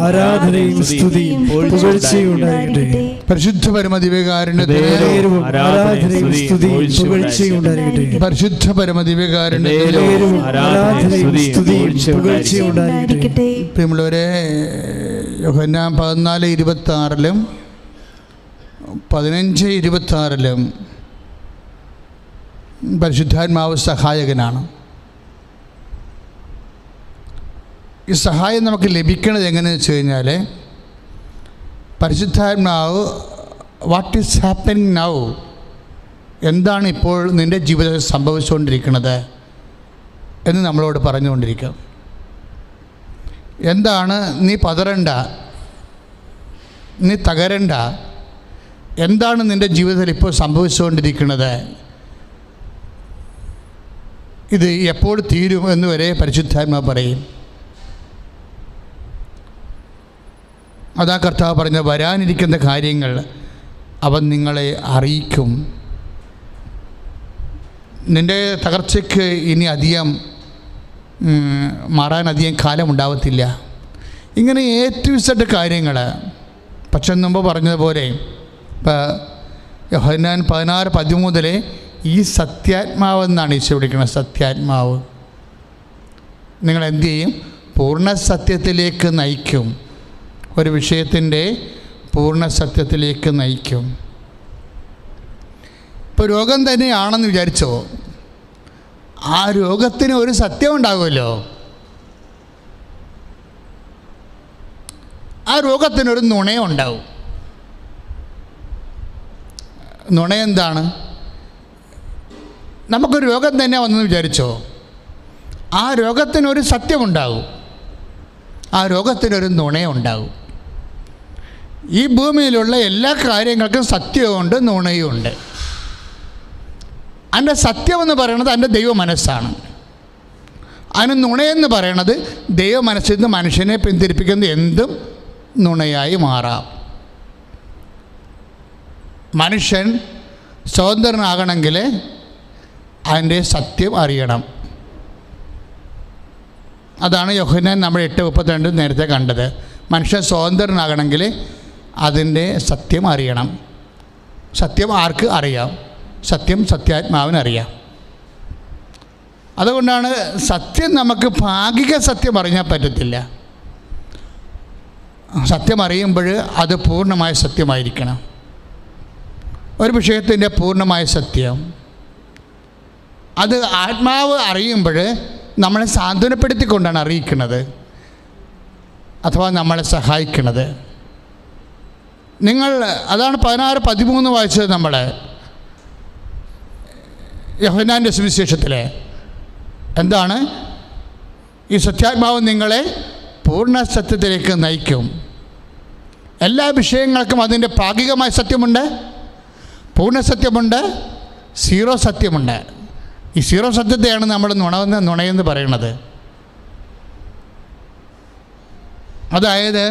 ആരാധനയും സ്തുതിയും പുകഴ്ചയും ഉണ്ടാകട്ടെ. പരിശുദ്ധ പരമദിവ്യകാരുണ്യത്തിന് ആരാധനയും സ്തുതിയും പുകഴ്ചയും ഉണ്ടാകട്ടെ. പരിശുദ്ധ പരമദിവ്യകാരുണ്യത്തിന് ആരാധനയും സ്തുതിയും പുകഴ്ചയും ഉണ്ടാകട്ടെ. പ്രിയമുള്ളവരെ, യോഹന്നാൻ 14:26 15:26 പരിശുദ്ധാത്മാവ് സഹായകനാണ്. ഈ സഹായം നമുക്ക് ലഭിക്കുന്നത് എങ്ങനെയെന്ന് വെച്ച് കഴിഞ്ഞാൽ, പരിശുദ്ധാത്മാവ് വാട്ട് ഈസ് ഹാപ്പനിങ് നൗ, എന്താണ് ഇപ്പോൾ നിൻ്റെ ജീവിതത്തിൽ സംഭവിച്ചുകൊണ്ടിരിക്കുന്നത് എന്ന് നമ്മളോട് പറഞ്ഞുകൊണ്ടിരിക്കും. എന്താണ്? നീ പതറണ്ട, നീ തകരണ്ട. എന്താണ് നിൻ്റെ ജീവിതത്തിൽ ഇപ്പോൾ സംഭവിച്ചുകൊണ്ടിരിക്കുന്നത്? ഇത് എപ്പോൾ തീരും എന്ന് വരെ പരിശുദ്ധാത്മാവ് പറയും. അതാ കർത്താവ് പറഞ്ഞ വരാനിരിക്കുന്ന കാര്യങ്ങൾ അവൻ നിങ്ങളെ അറിയിക്കും. നിൻ്റെ തകർച്ചയ്ക്ക് ഇനി അധികം മാറാൻ അധികം കാലമുണ്ടാവത്തില്ല. ഇങ്ങനെ A-Z കാര്യങ്ങൾ. പക്ഷെ മുമ്പ് പറഞ്ഞതുപോലെ ഇപ്പോൾ യോഹന്നാൻ 16:13 ഈ സത്യാത്മാവെന്നാണ് ഈശോ വിളിക്കുന്നത്. സത്യാത്മാവ് നിങ്ങളെന്ത് ചെയ്യും? പൂർണ്ണ സത്യത്തിലേക്ക് നയിക്കും. ഒരു വിഷയത്തിൻ്റെ പൂർണ്ണ സത്യത്തിലേക്ക് നയിക്കും. ഇപ്പോൾ രോഗം തന്നെയാണെന്ന് വിചാരിച്ചോ, ആ രോഗത്തിന് ഒരു സത്യം ഉണ്ടാകുമല്ലോ. ആ രോഗത്തിനൊരു നുണയുണ്ടാവും. നുണയെന്താണ്? നമുക്കൊരു രോഗം തന്നെ വന്നെന്ന് വിചാരിച്ചോ, ആ രോഗത്തിനൊരു സത്യമുണ്ടാകും, ആ രോഗത്തിനൊരു നുണയുണ്ടാകും. ഈ ഭൂമിയിലുള്ള എല്ലാ കാര്യങ്ങൾക്കും സത്യവുമുണ്ട്, നുണയുമുണ്ട്. അതിൻ്റെ സത്യമെന്ന് പറയുന്നത് അതിൻ്റെ ദൈവ മനസ്സാണ്. അതിന് നുണയെന്ന് പറയണത് ദൈവ മനസ്സിൽ നിന്ന് മനുഷ്യനെ പിന്തിരിപ്പിക്കുന്ന എന്തും നുണയായി മാറാം. മനുഷ്യൻ സ്വതന്ത്രനാകണമെങ്കിൽ അതിൻ്റെ സത്യം അറിയണം. അതാണ് യോഹന്നാൻ നമ്മൾ 8:32 നേരത്തെ കണ്ടത്. മനുഷ്യൻ സ്വതന്ത്രനാകണമെങ്കിൽ അതിൻ്റെ സത്യം അറിയണം. സത്യം ആർക്ക് അറിയാം? സത്യം സത്യാത്മാവിനറിയാം. അതുകൊണ്ടാണ് സത്യം നമുക്ക് ഭാഗിക സത്യം അറിയാൻ പറ്റത്തില്ല. സത്യം അറിയുമ്പോൾ അത് പൂർണ്ണമായ സത്യമായിരിക്കണം. ഒരു വിഷയത്തിൻ്റെ പൂർണ്ണമായ സത്യം അത് ആത്മാവ് അറിയുമ്പോൾ നമ്മളെ സാന്ത്വനപ്പെടുത്തിക്കൊണ്ടാണ് അറിയിക്കുന്നത്, അഥവാ നമ്മളെ സഹായിക്കുന്നത്. അതാണ് 16:13 വായിച്ചത് നമ്മൾ യോഹന്നാൻ്റെ സുവിശേഷത്തിൽ. എന്താണ്? ഈ സത്യാത്മാവ് നിങ്ങളെ പൂർണ്ണ സത്യത്തിലേക്ക് നയിക്കും. എല്ലാ വിഷയങ്ങൾക്കും അതിൻ്റെ ഭാഗികമായ സത്യമുണ്ട്, പൂർണ്ണ സത്യമുണ്ട്, സീറോ സത്യമുണ്ട്. ഈ സീറോ സത്യത്തെയാണ് നമ്മൾ നുണയെന്ന് പറയുന്നത്. അതായത്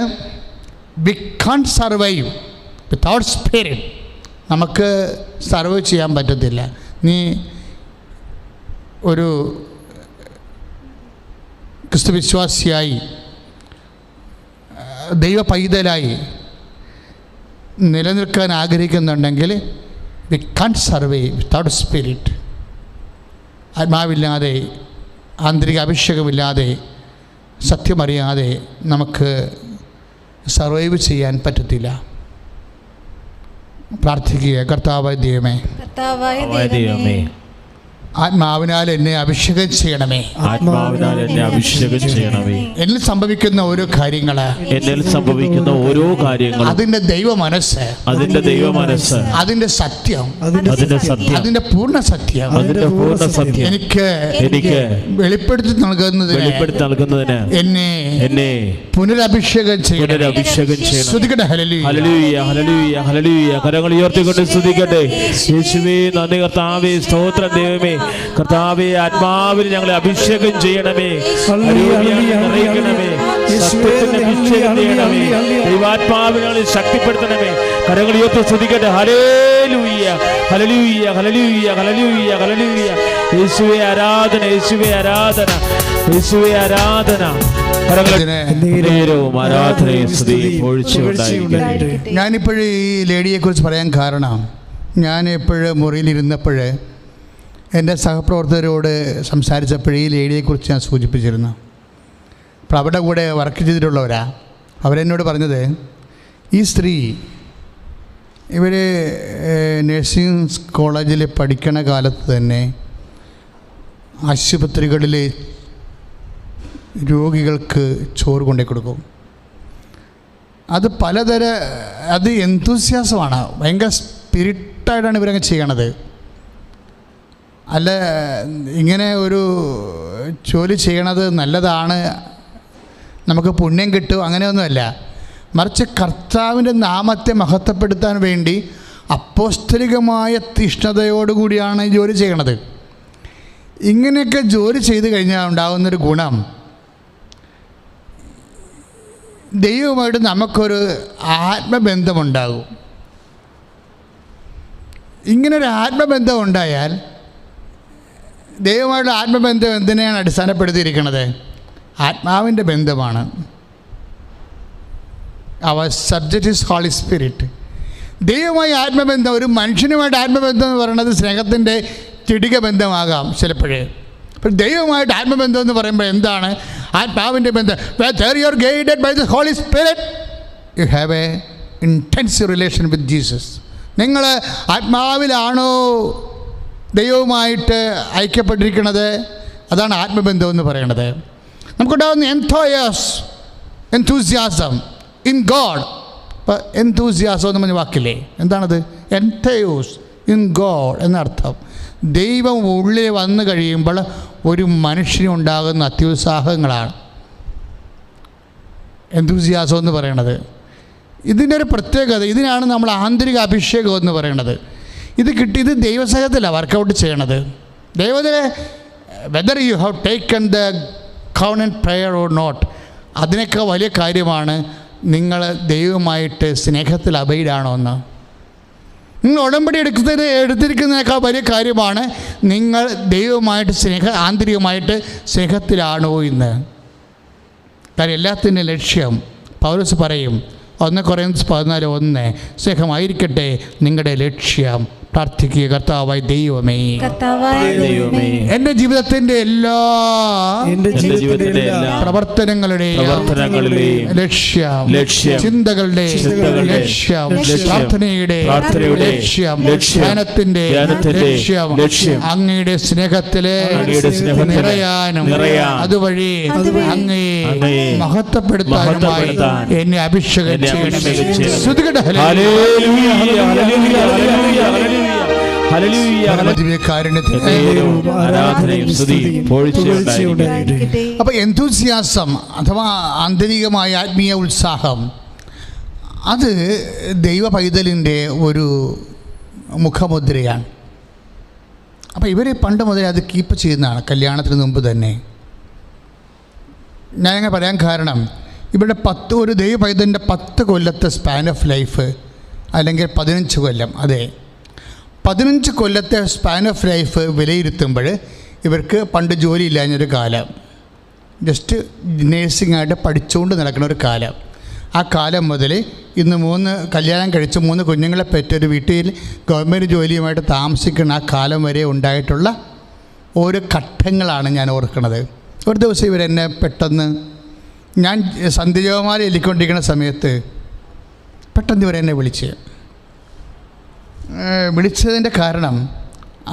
we can't survive without spirit. നമുക്ക് സർവൈവ് ചെയ്യാൻ പറ്റത്തില്ല. നീ ഒരു ക്രിസ്തുവിശ്വാസിയായി ദൈവ പൈതലായി നിലനിൽക്കാൻ ആഗ്രഹിക്കുന്നുണ്ടെങ്കിൽ we can't survive without spirit. ആത്മാവില്ലാതെ, ആന്തരിക അഭിഷേകമില്ലാതെ, സത്യമറിയാതെ നമുക്ക് സർവൈവ് ചെയ്യാൻ പറ്റത്തില്ല. പ്രാർത്ഥിക്കുക. കർത്താവായ ദൈവമേ, ആത്മാവിനാൽ എന്നെ അഭിഷേകം ചെയ്യണമേ. ആത്മാവിനാൽ എന്നെ അഭിഷേകം ചെയ്യണമേ. എന്നിൽ സംഭവിക്കുന്ന ഓരോ കാര്യങ്ങള്, എന്നിൽ സംഭവിക്കുന്ന ഓരോ കാര്യങ്ങൾ, അതിന്റെ ദൈവ മനസ്സ്, അതിന്റെ ദൈവ മനസ്സ്, അതിന്റെ സത്യം, അതിന്റെ സത്യം, അതിന്റെ പൂർണ്ണ സത്യം, അതിന്റെ പൂർണ്ണ സത്യം എനിക്ക് വെളിപ്പെടുത്തി നൽകുന്നതിന് എന്നെ പുനരഭിഷേകം ചെയ്യണം. Hallelujah, hallelujah, hallelujah. കരങ്ങൾ ഉയർത്തിക്കൊണ്ട് സ്തുതിക്കട്ടെ. യേശുവേ നന്ദി. കർത്താവേ സ്തോത്രം. ദൈവമേ കർത്താവേ, ആത്മാവിൽ ഞങ്ങളെ അഭിഷേകം ചെയ്യണമേ, നിറയ്ക്കണമേ, സത്യത്തിന്റെ അഭിഷേകം ചെയ്യണമേ, ദൈവാത്മാവിൽ ഞങ്ങളെ ശക്തിപ്പെടുത്തണമേ. കരങ്ങൾ ഉയർത്തി സ്തുതിക്കട്ടെ. Hallelujah, hallelujah, hallelujah, hallelujah, hallelujah. യേശുവേ ആരാധന, യേശുവേ ആരാധന, യേശുവേ ആരാധന. ഞാനിപ്പോഴും ഈ ലേഡിയെക്കുറിച്ച് പറയാൻ കാരണം, ഞാൻ എപ്പോഴും മുറിയിലിരുന്നപ്പോൾ എൻ്റെ സഹപ്രവർത്തകരോട് സംസാരിച്ചപ്പോൾ ഈ ലേഡിയെക്കുറിച്ച് ഞാൻ സൂചിപ്പിച്ചിരുന്നു. അപ്പോൾ അവരുടെ കൂടെ വർക്ക് ചെയ്തിട്ടുള്ളവരാ. അവരെന്നോട് പറഞ്ഞത്, ഈ സ്ത്രീ ഇവർ നഴ്സിംഗ് കോളേജിൽ പഠിക്കണ കാലത്ത് തന്നെ ആശുപത്രികളിൽ രോഗികൾക്ക് ചോറ് കൊണ്ടു കൊടുക്കും. അത് എന്തൂസിയാസമാണ്, ഭയങ്കര സ്പിരിറ്റായിട്ടാണ് ഇവരങ്ങ് ചെയ്യണത്. അല്ല, ഇങ്ങനെ ഒരു ജോലി ചെയ്യണത് നല്ലതാണ്, നമുക്ക് പുണ്യം കിട്ടും, അങ്ങനെയൊന്നുമല്ല. മറിച്ച് കർത്താവിൻ്റെ നാമത്തെ മഹത്വപ്പെടുത്താൻ വേണ്ടി അപ്പോസ്തലികമായ തീഷ്ണതയോടുകൂടിയാണ് ഈ ജോലി ചെയ്യണത്. ഇങ്ങനെയൊക്കെ ജോലി ചെയ്ത് കഴിഞ്ഞാൽ ഉണ്ടാകുന്നൊരു ഗുണം, ദൈവവുമായിട്ട് നമുക്കൊരു ആത്മബന്ധമുണ്ടാകും. ഇങ്ങനൊരു ആത്മബന്ധം ഉണ്ടായാൽ, ദൈവമായിട്ട് ആത്മബന്ധം എന്തിനെയാണ് അടിസ്ഥാനപ്പെടുത്തിയിരിക്കുന്നത്? ആത്മാവിൻ്റെ ബന്ധമാണ്. അവർ സബ്ജക്റ്റ് ഈസ് ഹോളി സ്പിരിറ്റ്. ദൈവമായി ആത്മബന്ധം, ഒരു മനുഷ്യനുമായിട്ട് ആത്മബന്ധം എന്ന് പറയുന്നത് സ്നേഹത്തിൻ്റെ ചിടിക ബന്ധമാകാം ചിലപ്പോഴേ. അപ്പോൾ ദൈവമായിട്ട് ആത്മബന്ധം എന്ന് പറയുമ്പോൾ എന്താണ്? ആത്മാവിൻ്റെ ബന്ധം. where you are guided by the Holy Spirit, you have a intensive relation with Jesus. നിങ്ങൾ ആത്മാവിലാണോ ദൈവവുമായിട്ട് ഐക്യപ്പെട്ടിരിക്കുന്നത്? അതാണ് ആത്മബന്ധം എന്ന് പറയുന്നത്. നമുക്കുണ്ടാകുന്ന enthusiasm in God. ഇപ്പോൾ enthusiasm എന്ന് പറഞ്ഞ വാക്കില്ലേ, എന്താണത്? entheos in God എന്നർത്ഥം. ദൈവം ഉള്ളിൽ വന്നു കഴിയുമ്പോൾ ഒരു മനുഷ്യനുണ്ടാകുന്ന അത്യുത്സാഹങ്ങളാണ് enthusiasm എന്ന് പറയണത്. ഇതിൻ്റെ ഒരു പ്രത്യേകത, ഇതിനാണ് നമ്മൾ ആന്തരിക അഭിഷേകം എന്ന് പറയുന്നത്. ഇത് ദൈവസഹത്തിലാണ് വർക്കൗട്ട് ചെയ്യണത്. ദൈവത്തിലെ whether you have taken the covenant prayer or not, അതിനൊക്കെ വലിയ കാര്യമാണ് നിങ്ങൾ ദൈവമായിട്ട് സ്നേഹത്തിൽ അബൈഡാണോ എന്ന്. നിങ്ങൾ ഉടമ്പടി എടുത്തിരിക്കുന്നതിനേക്കാൾ വലിയ കാര്യമാണ് നിങ്ങൾ ദൈവമായിട്ട് ആന്തരികമായിട്ട് സ്നേഹത്തിലാണോ എന്ന്. കാര്യം എല്ലാത്തിൻ്റെ ലക്ഷ്യം പൗലോസ് പറയും 1 കൊരിന്ത്യർ 14:1, സ്നേഹമായിരിക്കട്ടെ നിങ്ങളുടെ ലക്ഷ്യം. പ്രാർത്ഥിക്കുക, കർത്താവായ ദൈവമേ, എൻ്റെ ജീവിതത്തിൻ്റെ എല്ലാ പ്രവർത്തനങ്ങളുടെയും ലക്ഷ്യം, ചിന്തകളുടെ ലക്ഷ്യം, പ്രാർത്ഥനയുടെ ലക്ഷ്യം, ധ്യാനത്തിൻ്റെ ലക്ഷ്യം അങ്ങയുടെ സ്നേഹത്തിലെ നിറയാനും അതുവഴി അങ്ങയെ മഹത്വപ്പെടുത്താനുമായി എന്നെ അഭിഷേകം ചെയ്യണമേ. അപ്പോൾ enthusiasm അഥവാ ആന്തരികമായ ആത്മീയ ഉത്സാഹം, അത് ദൈവ പൈതലിൻ്റെ ഒരു മുഖമുദ്രയാണ്. അപ്പോൾ ഇവർ പണ്ട് മുതലേ അത് കീപ്പ് ചെയ്യുന്നതാണ്, കല്യാണത്തിന് മുമ്പ് തന്നെ. ഞാനങ്ങനെ പറയാൻ കാരണം, ഇവിടെ ഒരു ദൈവ പൈതലിൻ്റെ 10 കൊല്ലത്തെ സ്പാൻ ഓഫ് ലൈഫ്, അല്ലെങ്കിൽ 15 കൊല്ലം, അതെ 15 കൊല്ലത്തെ സ്പാൻ ഓഫ് ലൈഫ് വിലയിരുത്തുമ്പോൾ ഇവർക്ക് പണ്ട് ജോലിയില്ലാഞ്ഞൊരു കാലം, ജസ്റ്റ് നേഴ്സിംഗായിട്ട് പഠിച്ചുകൊണ്ട് നടക്കുന്ന ഒരു കാലം. ആ കാലം മുതൽ ഇന്ന് 3 കല്യാണം കഴിച്ച് 3 കുഞ്ഞുങ്ങളെ പെറ്റൊരു വീട്ടിൽ ഗവൺമെൻറ് ജോലിയുമായിട്ട് താമസിക്കുന്ന ആ കാലം വരെ ഉണ്ടായിട്ടുള്ള ഓരോ ഘട്ടങ്ങളാണ് ഞാൻ ഓർക്കുന്നത്. ഒരു ദിവസം ഇവരെന്നെ പെട്ടെന്ന്, ഞാൻ സന്ധ്യജപമാല ചൊല്ലിക്കൊണ്ടിരിക്കുന്ന സമയത്ത് പെട്ടെന്ന് ഇവരെന്നെ വിളിച്ചതിൻ്റെ കാരണം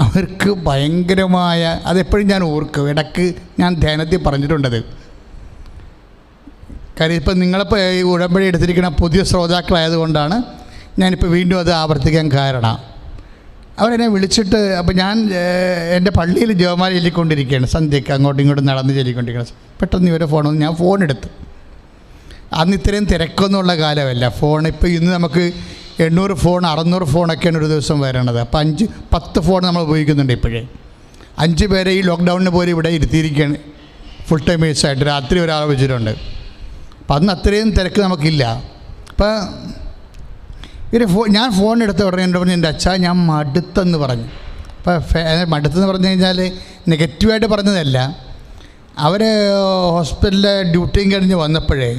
അവർക്ക് ഭയങ്കരമായ, അതെപ്പോഴും ഞാൻ ഓർക്കും, ഇടയ്ക്ക് ഞാൻ ധ്യാനത്തിൽ പറഞ്ഞിട്ടുണ്ടത്. കാര്യം ഇപ്പം നിങ്ങളിപ്പോൾ ഈ ഉടമ്പടി എടുത്തിരിക്കുന്ന പുതിയ ശ്രോതാക്കളായതുകൊണ്ടാണ് ഞാനിപ്പോൾ വീണ്ടും അത് ആവർത്തിക്കാൻ കാരണം. അവരെന്നെ വിളിച്ചിട്ട്, അപ്പോൾ ഞാൻ എൻ്റെ പള്ളിയിൽ ജപമാല ചൊല്ലിക്കൊണ്ടിരിക്കുകയാണ്, സന്ധ്യയ്ക്ക് അങ്ങോട്ടും ഇങ്ങോട്ടും നടന്ന് ചൊല്ലിക്കൊണ്ടിരിക്കുകയാണ്. പെട്ടെന്ന് ഇവരെ ഞാൻ ഫോണെടുത്തു. അന്ന് ഇത്രയും തിരക്കൊന്നുമുള്ള കാലമല്ല. ഇപ്പോൾ ഇന്ന് നമുക്ക് 800 ഫോൺ 600 ഫോണൊക്കെയാണ് ഒരു ദിവസം വരണത്. അപ്പോൾ 5-10 ഫോൺ നമ്മൾ ഉപയോഗിക്കുന്നുണ്ട് ഇപ്പോഴേ. 5 പേരെ ഈ ലോക്ക്ഡൗണിന് പോലും ഇവിടെ ഇരുത്തിയിരിക്കുകയാണ്, ഫുൾ ടൈമേഴ്സായിട്ട്. രാത്രി ഒരാൾ വെച്ചിട്ടുണ്ട്. അപ്പം അന്ന് അത്രയും തിരക്ക് നമുക്കില്ല. അപ്പോൾ ഞാൻ ഫോൺ എടുത്ത ഉടനെ എൻ്റെ പറഞ്ഞു, എൻ്റെ അച്ഛാ ഞാൻ മടുത്തെന്ന് പറഞ്ഞു. അപ്പോൾ മടുത്തെന്ന് പറഞ്ഞു കഴിഞ്ഞാൽ നെഗറ്റീവായിട്ട് പറഞ്ഞതല്ല. അവർ ഹോസ്പിറ്റലിലെ ഡ്യൂട്ടിയും കഴിഞ്ഞ് വന്നപ്പോഴേ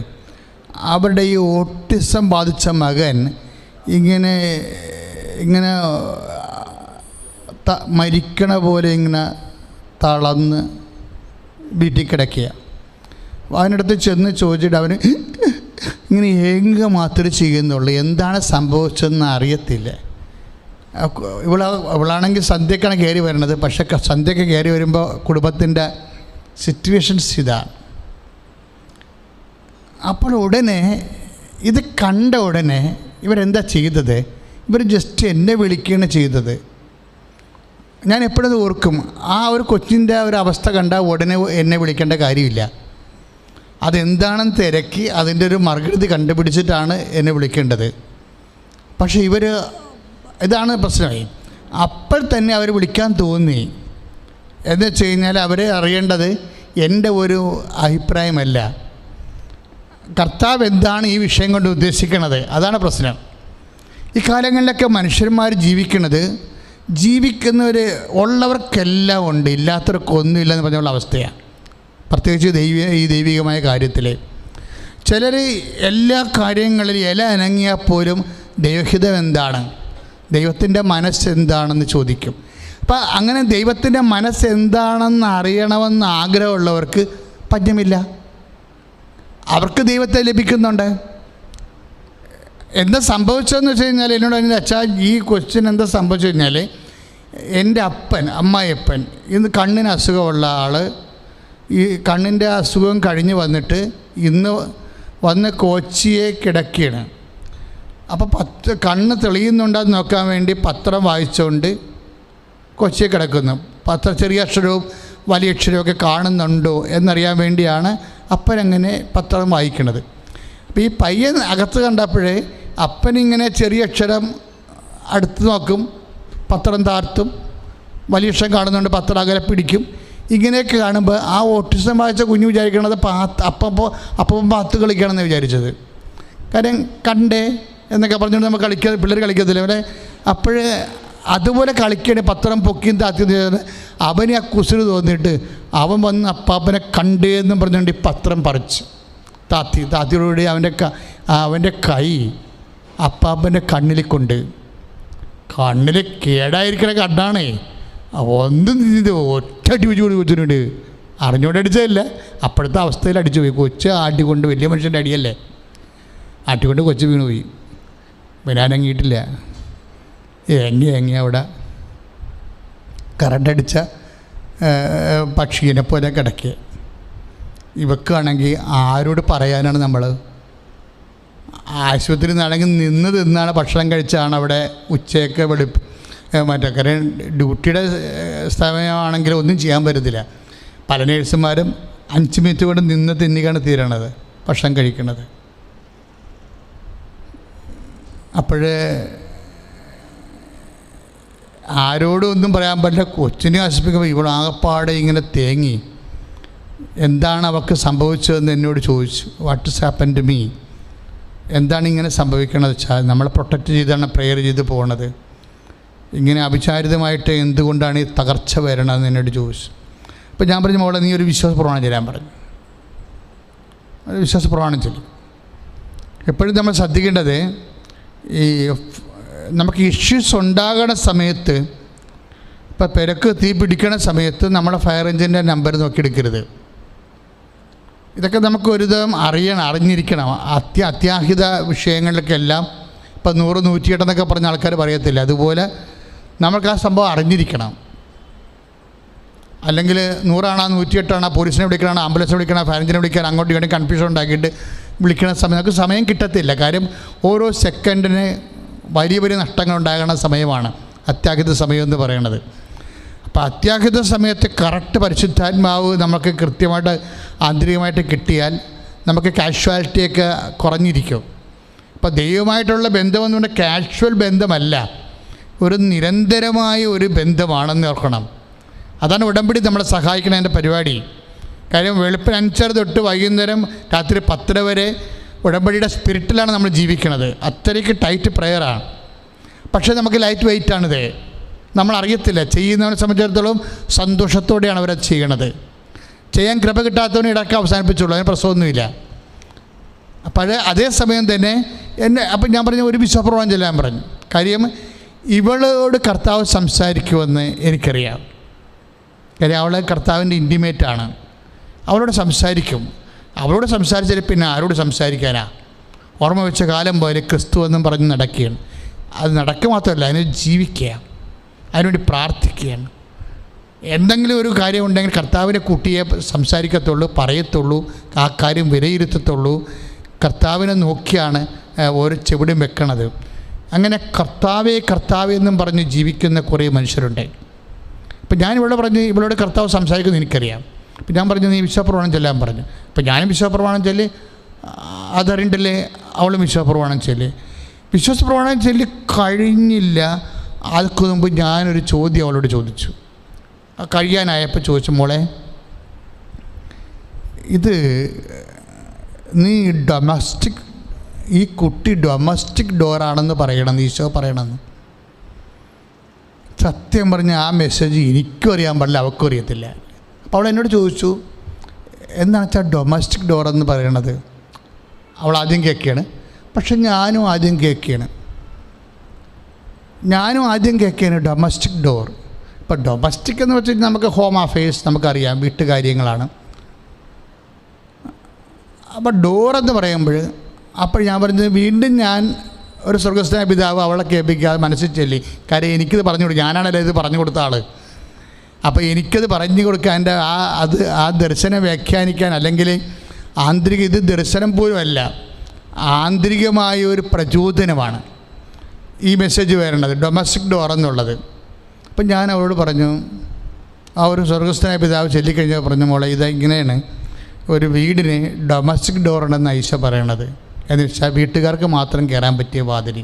അവരുടെ ഈ ഓട്ടിസം ബാധിച്ച മകൻ ഇങ്ങനെ മരിക്കണ പോലെ ഇങ്ങനെ തളർന്ന് വീട്ടിൽ കിടക്കുക. അവനടുത്ത് ചെന്ന് ചോദിച്ചിട്ട് അവന് ഇങ്ങനെ ഏങ്ക മാത്രമേ ചെയ്യുന്നുള്ളൂ, എന്താണ് സംഭവിച്ചതെന്ന് അറിയത്തില്ല. ഇവളാണെങ്കിൽ സന്ധ്യക്കാണ് കയറി വരുന്നത്. പക്ഷേ സന്ധ്യക്ക് കയറി വരുമ്പോൾ കുടുംബത്തിൻ്റെ സിറ്റുവേഷൻസ് ഇതാണ്. അപ്പോൾ ഉടനെ ഇത് കണ്ട ഉടനെ ഇവരെന്താ ചെയ്തത്? ഇവർ ജസ്റ്റ് എന്നെ വിളിക്കുകയാണ് ചെയ്തത്. ഞാൻ എപ്പോഴും ഓർക്കും, ആ ഒരു കൊച്ചിൻ്റെ ഒരു അവസ്ഥ കണ്ടാൽ ഉടനെ എന്നെ വിളിക്കേണ്ട കാര്യമില്ല. അതെന്താണെന്ന് തിരക്കി അതിൻ്റെ ഒരു മറുകൃതി കണ്ടുപിടിച്ചിട്ടാണ് എന്നെ വിളിക്കേണ്ടത്. പക്ഷേ ഇതാണ് പ്രശ്നമായി. അപ്പോൾ തന്നെ അവർ വിളിക്കാൻ തോന്നി. എന്ന് വെച്ച് കഴിഞ്ഞാൽ അവരെ അറിയേണ്ടത് എൻ്റെ ഒരു അഭിപ്രായമല്ല, കർത്താവ് എന്താണ് ഈ വിഷയം കൊണ്ട് ഉദ്ദേശിക്കുന്നത്? അതാണ് പ്രശ്നം. ഈ കാലങ്ങളിലൊക്കെ മനുഷ്യന്മാർ ജീവിക്കുന്നവർ ഉള്ളവർക്കെല്ലാം ഉണ്ട്, ഇല്ലാത്തവർക്കൊന്നും ഇല്ലെന്ന് പറഞ്ഞുള്ള അവസ്ഥയാണ്. പ്രത്യേകിച്ച് ഈ ദൈവികമായ കാര്യത്തിൽ ചിലർ എല്ലാ കാര്യങ്ങളിലും ഇല അനങ്ങിയാൽ പോലും ദൈവഹിതം എന്താണ്, ദൈവത്തിൻ്റെ മനസ്സെന്താണെന്ന് ചോദിക്കും. അപ്പം അങ്ങനെ ദൈവത്തിൻ്റെ മനസ്സെന്താണെന്ന് അറിയണമെന്ന് ആഗ്രഹമുള്ളവർക്ക് പഞ്ഞമില്ല. അവർക്ക് ദൈവത്തെ ലഭിക്കുന്നുണ്ട്. എന്താ സംഭവിച്ചതെന്ന് വെച്ച് കഴിഞ്ഞാൽ എന്നോട് പറഞ്ഞത്, അച്ഛാ ഈ ക്വസ്റ്റ്യൻ എന്താ സംഭവിച്ചു കഴിഞ്ഞാൽ, എൻ്റെ അമ്മായിയപ്പൻ ഇന്ന് കണ്ണിന് അസുഖമുള്ള ആൾ, ഈ കണ്ണിൻ്റെ അസുഖം കഴിഞ്ഞ് വന്നിട്ട് ഇന്ന് വന്ന് കോച്ചിയെ കിടക്കുകയാണ്. അപ്പോൾ കണ്ണ് തെളിയുന്നുണ്ടെന്ന് നോക്കാൻ വേണ്ടി പത്രം വായിച്ചുകൊണ്ട് കൊച്ചിയെ കിടക്കുന്നു. ചെറിയ അക്ഷരവും വലിയ അക്ഷരമൊക്കെ കാണുന്നുണ്ടോ എന്നറിയാൻ വേണ്ടിയാണ് അപ്പനങ്ങനെ പത്രം വായിക്കുന്നത്. അപ്പോൾ ഈ പയ്യൻ അകത്ത് കണ്ടപ്പോഴേ അപ്പനിങ്ങനെ ചെറിയ അക്ഷരം അടുത്ത് നോക്കും, പത്രം താഴ്ത്തും, വലിയ അക്ഷരം കാണുന്നുണ്ട് പത്രം അകലെ പിടിക്കും. ഇങ്ങനെയൊക്കെ കാണുമ്പോൾ ആ ഓട്ടിസം വായിച്ച കുഞ്ഞു വിചാരിക്കണത് അപ്പം പാത്ത് കളിക്കുകയാണെന്ന് വിചാരിച്ചത്. കാര്യം കണ്ടേ എന്നൊക്കെ പറഞ്ഞുകൊണ്ട് നമ്മൾ പിള്ളേർ കളിക്കത്തില്ല അവിടെ. അപ്പോഴേ അതുപോലെ കളിക്കണേ പത്രം പൊക്കിയും താത്തിയും അവന് ആ കുസിന് തോന്നിയിട്ട് അവൻ വന്ന് അപ്പാപ്പനെ കണ്ടേന്നും പറഞ്ഞുകൊണ്ട് ഈ പത്രം പറിച്ച് താത്തിയോടുകൂടി അവൻ്റെ കൈ അപ്പാപ്പൻ്റെ കണ്ണിൽ കേടായിരിക്കണ കണ്ണാണേ. ഒന്നും ഒറ്റടി വെച്ച് കൊടുത്തിട്ടുണ്ട്. അറിഞ്ഞുകൊണ്ട് അടിച്ചതല്ല, അപ്പോഴത്തെ അവസ്ഥയിൽ അടിച്ചു പോയി. കൊച്ച് ആട്ടിക്കൊണ്ട്, വലിയ മനുഷ്യൻ്റെ അടിയല്ലേ, ആട്ടിക്കൊണ്ട് കൊച്ച് വീണു പോയി. വരാനങ്ങിയിട്ടില്ല. എങ്ങി അവിടെ കറണ്ടടിച്ച പക്ഷീനെ പോലെ കിടക്കുക. ഇവക്കാണെങ്കിൽ ആരോട് പറയാനാണ്? നമ്മൾ ആശുപത്രിയിൽ നിന്നാണെങ്കിൽ നിന്നാണ് ഭക്ഷണം കഴിച്ചാണ് അവിടെ ഉച്ചയൊക്കെ കാര്യം ഡ്യൂട്ടിയുടെ സമയമാണെങ്കിൽ ഒന്നും ചെയ്യാൻ പറ്റത്തില്ല. പല നേഴ്സുമാരും 5 മിനിറ്റ് കൊണ്ട് നിന്ന് തിന്നിക്കാണ് തീരണത് ഭക്ഷണം കഴിക്കുന്നത്. അപ്പോഴേ ആരോടും ഒന്നും പറയാൻ പറ്റില്ല. കൊച്ചിനെ ആശിപ്പിക്കുമ്പോൾ ഇവിടെ ആകപ്പാടെ ഇങ്ങനെ തേങ്ങി. എന്താണ് അവൾക്ക് സംഭവിച്ചതെന്ന് എന്നോട് ചോദിച്ചു. What is happen to me, എന്താണ് ഇങ്ങനെ സംഭവിക്കണത് വെച്ചാൽ നമ്മളെ പ്രൊട്ടക്റ്റ് ചെയ്താണ് പ്രെയർ ചെയ്ത് പോകണത്. ഇങ്ങനെ അവിചാരിതമായിട്ട് എന്തുകൊണ്ടാണ് ഈ തകർച്ച വരണതെന്ന് എന്നോട് ചോദിച്ചു. അപ്പോൾ ഞാൻ പറഞ്ഞു, മോളെ നീ ഒരു വിശ്വാസപ്രമാണം ചെല്ലാൻ പറഞ്ഞു. വിശ്വാസപ്രമാണം ചൊല്ലും. എപ്പോഴും നമ്മൾ ശ്രദ്ധിക്കേണ്ടത്, ഈ നമുക്ക് ഇഷ്യൂസ് ഉണ്ടാകണ സമയത്ത്, ഇപ്പോൾ പെരക്ക് തീ പിടിക്കണ സമയത്ത് നമ്മളെ ഫയർ എഞ്ചിൻ്റെ നമ്പർ നോക്കിയെടുക്കരുത്. ഇതൊക്കെ നമുക്ക് ഒരുവിധം അറിഞ്ഞിരിക്കണം. അത്യാഹിത വിഷയങ്ങളിലൊക്കെല്ലാം ഇപ്പോൾ 100, 108 എന്നൊക്കെ പറഞ്ഞ ആൾക്കാർ പറയത്തില്ല. അതുപോലെ നമുക്ക് ആ സംഭവം അറിഞ്ഞിരിക്കണം. അല്ലെങ്കിൽ 100 ആണോ 108 ആണോ, പോലീസിനെ വിളിക്കണം, ആംബുലൻസിനെ വിളിക്കണം, ഫയർ എഞ്ചിനെ വിളിക്കാൻ, അങ്ങോട്ട് ഇങ്ങോട്ട് കൺഫ്യൂഷൻ ഉണ്ടാക്കിയിട്ട് വിളിക്കണ സമയം നമുക്ക് സമയം കിട്ടത്തില്ല. കാര്യം ഓരോ സെക്കൻഡിന് വലിയ വലിയ നഷ്ടങ്ങൾ ഉണ്ടാകുന്ന സമയമാണ് അത്യാഹിത സമയം എന്ന് പറയുന്നത്. അപ്പോൾ അത്യാഹിത സമയത്ത് കറക്റ്റ് പരിശുദ്ധാത്മാവ് നമുക്ക് കൃത്യമായിട്ട് ആന്തരികമായിട്ട് കിട്ടിയാൽ നമുക്ക് കാഷ്വാലിറ്റിയൊക്കെ കുറഞ്ഞിരിക്കും. അപ്പോൾ ദൈവമായിട്ടുള്ള ബന്ധമെന്ന് പറഞ്ഞാൽ കാഷ്വൽ ബന്ധമല്ല, ഒരു നിരന്തരമായ ഒരു ബന്ധമാണെന്ന് ഓർക്കണം. അതാണ് ഉടമ്പടി നമ്മളെ സഹായിക്കണതിൻ്റെ പരിപാടി. കാര്യം വെളുപ്പിന് 5 തൊട്ട് വൈകുന്നേരം രാത്രി 10 വരെ ഉടമ്പടിയുടെ സ്പിരിറ്റിലാണ് നമ്മൾ ജീവിക്കുന്നത്. അത്രയ്ക്ക് ടൈറ്റ് പ്രെയറാണ്. പക്ഷേ നമുക്ക് ലൈറ്റ് വെയിറ്റാണിത്, നമ്മൾ അറിയത്തില്ല. ചെയ്യുന്നവനെ സംബന്ധിച്ചിടത്തോളം സന്തോഷത്തോടെയാണ് അവരത് ചെയ്യണത്. ചെയ്യാൻ കൃപ കിട്ടാത്തവന് ഇടയ്ക്ക് അവസാനിപ്പിച്ചുള്ളൂ, അതിന് പ്രശ്നമൊന്നുമില്ല. അപ്പോൾ അതേസമയം തന്നെ അപ്പം ഞാൻ പറഞ്ഞു ഒരു വിശ്വാസപ്രമാണം ചെല്ലാൻ പറഞ്ഞു. കാര്യം ഇവളോട് കർത്താവ് സംസാരിക്കുമെന്ന് എനിക്കറിയാം. കാര്യം അവൾ കർത്താവിൻ്റെ ഇൻറ്റിമേറ്റാണ്. അവളോട് സംസാരിക്കും. അവളോട് സംസാരിച്ചാൽ പിന്നെ ആരോട് സംസാരിക്കാനാ? ഓർമ്മ വെച്ച കാലം പോലെ ക്രിസ്തു എന്നും പറഞ്ഞ് നടക്കുകയാണ്. അത് നടക്കുക മാത്രമല്ല, അതിന് ജീവിക്കുക, അതിനുവേണ്ടി പ്രാർത്ഥിക്കുകയാണ്. എന്തെങ്കിലും ഒരു കാര്യം ഉണ്ടെങ്കിൽ കർത്താവിനെ കൂട്ടിയേ സംസാരിക്കത്തുള്ളൂ, പറയത്തുള്ളൂ, ആ കാര്യം വിലയിരുത്തത്തുള്ളൂ. കർത്താവിനെ നോക്കിയാണ് ഓരോ ചെവിടും വെക്കണത്. അങ്ങനെ കർത്താവേ എന്നും പറഞ്ഞ് ജീവിക്കുന്ന കുറേ മനുഷ്യരുണ്ട്. ഇപ്പം ഞാൻ ഇവിടെ പറഞ്ഞു ഇവളോട് കർത്താവ് സംസാരിക്കുന്നത് എനിക്കറിയാം. അപ്പം ഞാൻ പറഞ്ഞു നീ വിശ്വാസപ്രമാണം ചെല്ലാൻ പറഞ്ഞു. അപ്പം ഞാനും വിശ്വാസപ്രമാണം ചൊല്ലി, അതറിയണ്ടല്ലേ അവളും വിശ്വാസപ്രമാണം ചൊല്ലി. വിശ്വാസപ്രമാണം ചൊല്ലി കഴിഞ്ഞില്ല, അതിന് മുമ്പ് ഞാനൊരു ചോദ്യം അവളോട് ചോദിച്ചു. കഴിയാനായപ്പോൾ ചോദിച്ചു, മോളെ ഇത് നീ ഈ കുട്ടി ഡൊമസ്റ്റിക് ഡോറാണെന്ന് പറയണമെന്ന് ഈശോ പറയണമെന്ന്. സത്യം പറഞ്ഞ ആ മെസ്സേജ് എനിക്കും അറിയാൻ പാടില്ല, അവൾക്കും അറിയത്തില്ല. അപ്പോൾ അവൾ എന്നോട് ചോദിച്ചു, എന്താണ് വെച്ചാൽ ഡൊമസ്റ്റിക് ഡോർ എന്ന് പറയണത്? അവൾ ആദ്യം കേൾക്കുകയാണ്. പക്ഷെ ഞാനും ആദ്യം കേൾക്കുകയാണ് ഡൊമസ്റ്റിക് ഡോർ. ഇപ്പോൾ ഡൊമസ്റ്റിക് എന്ന് വെച്ചാൽ നമുക്ക് ഹോം അഫെയർസ് നമുക്കറിയാം, വീട്ടുകാര്യങ്ങളാണ്. അപ്പോൾ ഡോറെന്ന് പറയുമ്പോൾ അപ്പോൾ ഞാൻ പറഞ്ഞത്, വീണ്ടും ഞാൻ ഒരു സ്വർഗസ്ഥനായ പിതാവ് അവളെ കേൾപ്പിക്കാതെ മനസ്സിൽ ചൊല്ലി. കാര്യം എനിക്കിത് പറഞ്ഞു കൊടുക്കും, ഞാനാണല്ലോ ഇത് പറഞ്ഞു കൊടുത്ത ആൾ. അപ്പോൾ എനിക്കത് പറഞ്ഞു കൊടുക്കാൻ എൻ്റെ ആ ദർശനം വ്യാഖ്യാനിക്കാൻ, അല്ലെങ്കിൽ ഇത് ദർശനം പോലും അല്ല, ആന്തരികമായ ഒരു പ്രചോദനമാണ് ഈ മെസ്സേജ് വരേണ്ടത്, ഡൊമസ്റ്റിക് ഡോർ എന്നുള്ളത്. അപ്പം ഞാൻ അവളോട് പറഞ്ഞു, ആ ഒരു സ്വർഗസ്ഥനായ പിതാവ് ചൊല്ലിക്കഴിഞ്ഞാൽ പറഞ്ഞു, മോളെ ഇതെങ്ങനെയാണ് ഒരു വീടിന് ഡൊമസ്റ്റിക് ഡോർ ഉണ്ടെന്ന് ഈശോ പറയണത് എന്ന് വെച്ചാൽ വീട്ടുകാർക്ക് മാത്രം കയറാൻ പറ്റിയ വാതിൽ,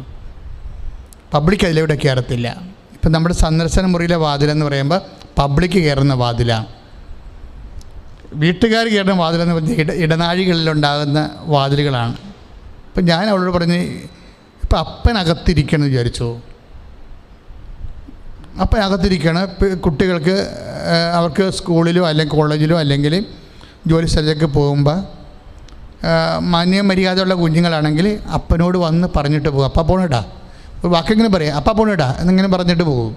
പബ്ലിക് അതിലൂടെ കയറത്തില്ല. ഇപ്പം നമ്മുടെ സന്ദർശന മുറിയിലെ വാതിലെന്ന് പറയുമ്പോൾ പബ്ലിക്ക് കയറുന്ന വാതിലാണ്. വീട്ടുകാർ കയറുന്ന വാതിലെന്ന് പറഞ്ഞാൽ ഇടനാഴികളിലുണ്ടാകുന്ന വാതിലുകളാണ്. അപ്പം ഞാൻ അവളോട് പറഞ്ഞ്, ഇപ്പം അപ്പനകത്തിരിക്കണം എന്ന് വിചാരിച്ചു. അപ്പനകത്തിരിക്കണം, കുട്ടികൾക്ക് അവർക്ക് സ്കൂളിലോ അല്ലെങ്കിൽ കോളേജിലോ അല്ലെങ്കിൽ ജോലി സ്ഥലത്തേക്ക് പോകുമ്പോൾ മാന്യമര്യാദയുള്ള കുഞ്ഞുങ്ങളാണെങ്കിൽ അപ്പനോട് വന്ന് പറഞ്ഞിട്ട് പോകും, അപ്പ പോണിടാ, ഒരു വാക്കെങ്കിലും പറയാം, അപ്പ പോണിടാ എന്നിങ്ങനെ പറഞ്ഞിട്ട് പോകും.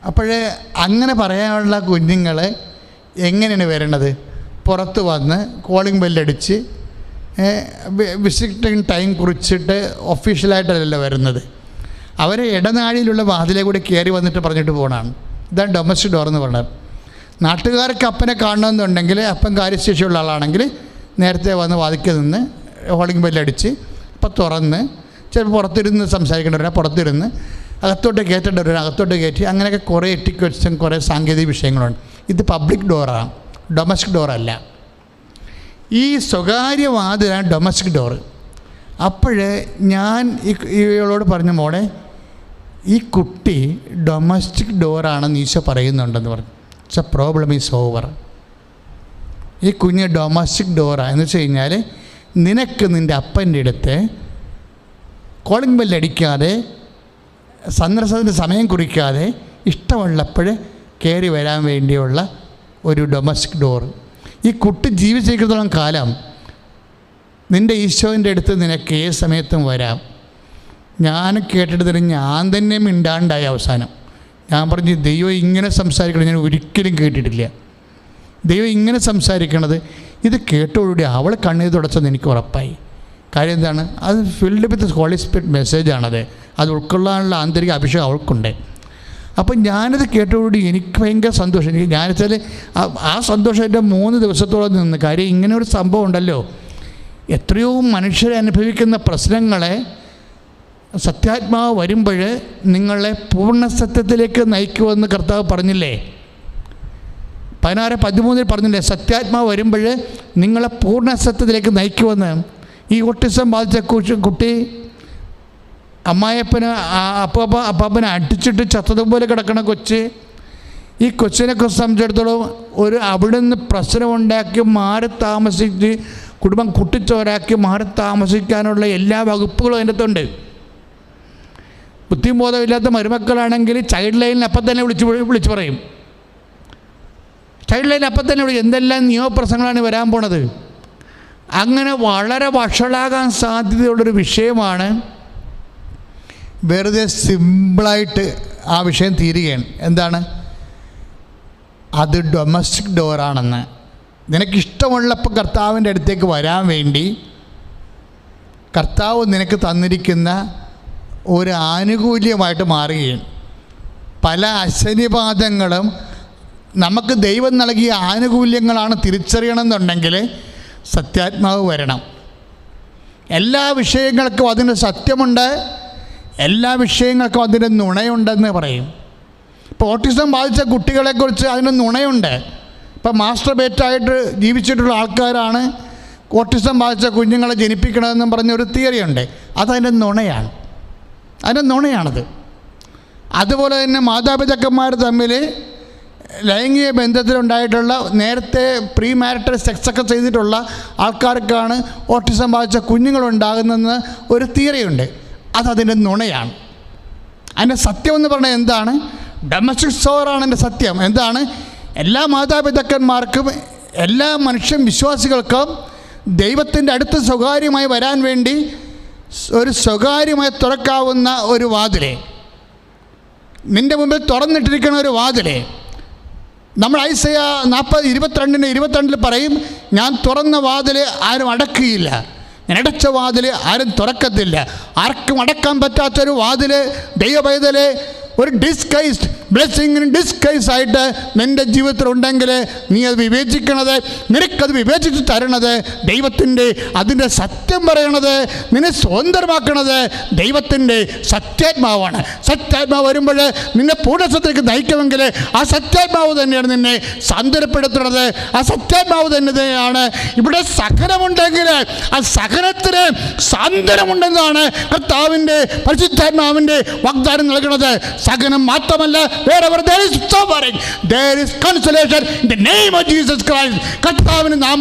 അപ്പോഴേ അങ്ങനെ പറയാനുള്ള കുഞ്ഞുങ്ങൾ എങ്ങനെയാണ് വരേണ്ടത്? പുറത്ത് വന്ന് കോളിംഗ് ബെല്ലടിച്ച് വിസിറ്റിംഗ് ടൈം കുറിച്ചിട്ട് ഒഫീഷ്യലായിട്ടല്ലല്ലോ വരുന്നത്. അവർ ഇടനാഴിയിലുള്ള വാതിലെ കൂടി കയറി വന്നിട്ട് പറഞ്ഞിട്ട് പോകണമാണ്. ഇതാണ് ഡൊമസ്റ്റിക് ഡോർ എന്ന് പറയുന്നത്. നാട്ടുകാർക്ക് അപ്പനെ കാണണമെന്നുണ്ടെങ്കിൽ, അപ്പൻ കാര്യശേഷിയുള്ള ആളാണെങ്കിൽ നേരത്തെ വന്ന് വാതിക്കൽ നിന്ന് കോളിംഗ് ബെല്ലടിച്ച് ഇപ്പം തുറന്ന്, ചിലപ്പോൾ പുറത്തിരുന്ന് സംസാരിക്കേണ്ടവരാ പുറത്തിരുന്ന്, അകത്തോട്ട് കയറ്റേണ്ടവരാ അകത്തോട്ട് കയറ്റി, അങ്ങനെയൊക്കെ കുറേ എറ്റിക്വറ്റ്സും കുറേ സാങ്കേതിക വിഷയങ്ങളുണ്ട്. ഇത് പബ്ലിക് ഡോറാണ്, ഡൊമസ്റ്റിക് ഡോറല്ല. ഈ സ്വകാര്യ വാതിലാണ് ഡൊമസ്റ്റിക് ഡോറ്. അപ്പോഴേ ഞാൻ ഇവളോട് പറഞ്ഞു, മോളെ ഈ കുട്ടി ഡൊമസ്റ്റിക് ഡോറാണെന്ന് ഈശോ പറയുന്നുണ്ടെന്ന് പറഞ്ഞു. So problem is over. ഈ കുഞ്ഞ് ഡൊമസ്റ്റിക് ഡോറാണ് എന്ന് വെച്ച് കഴിഞ്ഞാൽ, നിനക്ക് നിൻ്റെ അപ്പൻ്റെ അടുത്ത് കോളിംഗ് ബെല്ലടിക്കാതെ, സന്ദർശനത്തിന് സമയം കുറിക്കാതെ, ഇഷ്ടമുള്ളപ്പോൾ കയറി വരാൻ വേണ്ടിയുള്ള ഒരു ഡൊമസ്റ്റിക് ഡോർ. ഈ കുട്ടി ജീവിച്ചിരിക്കുന്നിടത്തോളം കാലം നിൻ്റെ ഈശോൻ്റെ അടുത്ത് നിനക്ക് ഏത് സമയത്തും വരാം. ഞാൻ കേട്ടിട്ട് ഞാൻ തന്നെ മിണ്ടാണ്ടായി. അവസാനം ഞാൻ പറഞ്ഞു, ദൈവം ഇങ്ങനെ സംസാരിക്കണം ഞാൻ ഒരിക്കലും കേട്ടിട്ടില്ല. ദൈവം ഇങ്ങനെ സംസാരിക്കണത് ഇത് കേട്ടോടുകൂടി അവൾ കണ്ണീർ തുടച്ചെന്ന് എനിക്ക് ഉറപ്പായി. കാര്യം എന്താണ്? അത് ഫിൽഡ് വിത്ത് ഹോളി സ്പിരിറ്റ് മെസ്സേജാണത്. അത് ഉൾക്കൊള്ളാനുള്ള ആന്തരിക അഭിഷേകം അവൾക്കുണ്ട്. അപ്പം ഞാനത് കേട്ടോടുകൂടി എനിക്ക് ഭയങ്കര സന്തോഷം. ഞാനെച്ചാൽ ആ സന്തോഷം എൻ്റെ 3 ദിവസത്തോളം നിന്ന്. കാര്യം ഇങ്ങനെ ഒരു സംഭവം ഉണ്ടല്ലോ, എത്രയോ മനുഷ്യരെ അനുഭവിക്കുന്ന പ്രശ്നങ്ങളെ സത്യാത്മാവ് വരുമ്പോൾ നിങ്ങളെ പൂർണ്ണ സത്യത്തിലേക്ക് നയിക്കുമെന്ന് കർത്താവ് പറഞ്ഞില്ലേ? 16:13 പറഞ്ഞില്ലേ? സത്യാത്മാവ് വരുമ്പോൾ നിങ്ങളെ പൂർണ്ണ സത്യത്തിലേക്ക് നയിക്കുമെന്ന്. ഈ ഓട്ടിസം ബാധിച്ച കുട്ടി അമ്മായപ്പന് അപ്പാപ്പനെ അടിച്ചിട്ട് ചത്തതുപോലെ കിടക്കണ കൊച്ച്, ഈ കൊച്ചിനെയൊക്കെ സംബന്ധിച്ചിടത്തോളം അവിടുന്ന് പ്രശ്നമുണ്ടാക്കി മാറി താമസിച്ച് കുടുംബം കുട്ടിച്ചോരാക്കി മാറി താമസിക്കാനുള്ള എല്ലാ വകുപ്പുകളും അതിൻ്റെ അകത്തുണ്ട്. ബുദ്ധിബോധമില്ലാത്ത മരുമക്കളാണെങ്കിൽ ചൈൽഡ് ലൈനിൽ അപ്പം തന്നെ വിളിച്ച് പറയും. ചൈൽഡ് ലൈനിൽ അപ്പം തന്നെ എന്തെല്ലാം നിയമപ്രശ്നങ്ങളാണ് വരാൻ പോണത്. അങ്ങനെ വളരെ വഷളാകാൻ സാധ്യതയുള്ളൊരു വിഷയമാണ്. വെറുതെ സിമ്പിളായിട്ട് ആ വിഷയം തീരുകയാണ്. എന്താണ്? അത് ഡൊമസ്റ്റിക് ഡോറാണെന്ന്. നിനക്കിഷ്ടമുള്ളപ്പോൾ കർത്താവിൻ്റെ അടുത്തേക്ക് വരാൻ വേണ്ടി കർത്താവ് നിനക്ക് തന്നിരിക്കുന്ന ഒരു ആനുകൂല്യമായിട്ട് മാറുകയാണ്. പല അശനിപാതങ്ങളും നമുക്ക് ദൈവം നൽകിയ ആനുകൂല്യങ്ങളാണ് തിരിച്ചറിയണമെന്നുണ്ടെങ്കിൽ സത്യാത്മാവ് വരണം. എല്ലാ വിഷയങ്ങൾക്കും അതിന് സത്യമുണ്ട്, എല്ലാ വിഷയങ്ങൾക്കും അതിന് നുണയുണ്ടെന്ന് പറയും. ഇപ്പോൾ ഓട്ടിസം ബാധിച്ച കുട്ടികളെക്കുറിച്ച് അതിന് നുണയുണ്ട്. ഇപ്പം മാസ്റ്റർബേറ്റായിട്ട് ജീവിച്ചിട്ടുള്ള ആൾക്കാരാണ് ഓട്ടിസം ബാധിച്ച കുഞ്ഞുങ്ങളെ ജനിപ്പിക്കണമെന്നും പറഞ്ഞൊരു തിയറിയുണ്ട്. അതതിൻ്റെ നുണയാണ്, അതിൻ്റെ നുണയാണത്. അതുപോലെ തന്നെ മാതാപിതാക്കന്മാർ തമ്മിൽ ലൈംഗിക ബന്ധത്തിലുണ്ടായിട്ടുള്ള നേരത്തെ പ്രീ മാരിറ്റൽ സെക്സൊക്കെ ചെയ്തിട്ടുള്ള ആൾക്കാർക്കാണ് ഓട്ടിസം ബാധിച്ച കുഞ്ഞുങ്ങളുണ്ടാകുന്നതെന്ന് ഒരു തിയറിയുണ്ട്. അതതിൻ്റെ നുണയാണ്. അതിൻ്റെ സത്യം എന്ന് പറഞ്ഞാൽ എന്താണ്? ഡൊമസ്റ്റിക് സോറാണ് എൻ്റെ സത്യം. എന്താണ്? എല്ലാ മാതാപിതാക്കന്മാർക്കും എല്ലാ മനുഷ്യൻ വിശ്വാസികൾക്കും ദൈവത്തിൻ്റെ അടുത്ത് സ്വകാര്യമായി വരാൻ വേണ്ടി ഒരു സ്വകാര്യമായി തുറക്കാവുന്ന ഒരു വാതിലെ, നിൻ്റെ മുമ്പിൽ തുറന്നിട്ടിരിക്കുന്ന ഒരു വാതിലെ. നമ്മൾ ഐസയ 40:22 പറയും, ഞാൻ തുറന്ന വാതിൽ ആരും അടക്കുകയില്ല, ഞാൻ അടച്ച വാതിൽ ആരും തുറക്കത്തില്ല. ആർക്കും അടക്കാൻ പറ്റാത്തൊരു വാതിൽ ദൈവപൈതലെ, ഒരു ഡിസ്കൈസ്ഡ് ബ്ലെസ്സിങ്ങിന് ഡിസ്കൈസായിട്ട് നിൻ്റെ ജീവിതത്തിലുണ്ടെങ്കിൽ നീ അത് വിവേചിക്കണത്, നിനക്കത് വിവേചിച്ച് തരണത് ദൈവത്തിൻ്റെ, അതിൻ്റെ സത്യം പറയണത്, നിന്നെ സ്വതന്ത്രമാക്കണത് ദൈവത്തിൻ്റെ സത്യാത്മാവാണ്. സത്യാത്മാവ് വരുമ്പോൾ നിന്നെ പൂർണ്ണസത്തിലേക്ക് നയിക്കുമെങ്കിൽ ആ സത്യാത്മാവ് തന്നെയാണ് നിന്നെ സാന്ത്വനപ്പെടുത്തുന്നത്. ആ സത്യാത്മാവ് തന്നെയാണ് ഇവിടെ സഹനമുണ്ടെങ്കിൽ ആ സഹനത്തിന് സാന്ത്വനമുണ്ടെന്നാണ് കർത്താവിൻ്റെ പരിശുദ്ധാത്മാവിൻ്റെ വാഗ്ദാനം നൽകുന്നത്. സഹനം മാത്രമല്ല, wherever there is suffering, there is consolation in the name of Jesus Christ. കർത്താവിൻ്റെ നാമത്തിൽ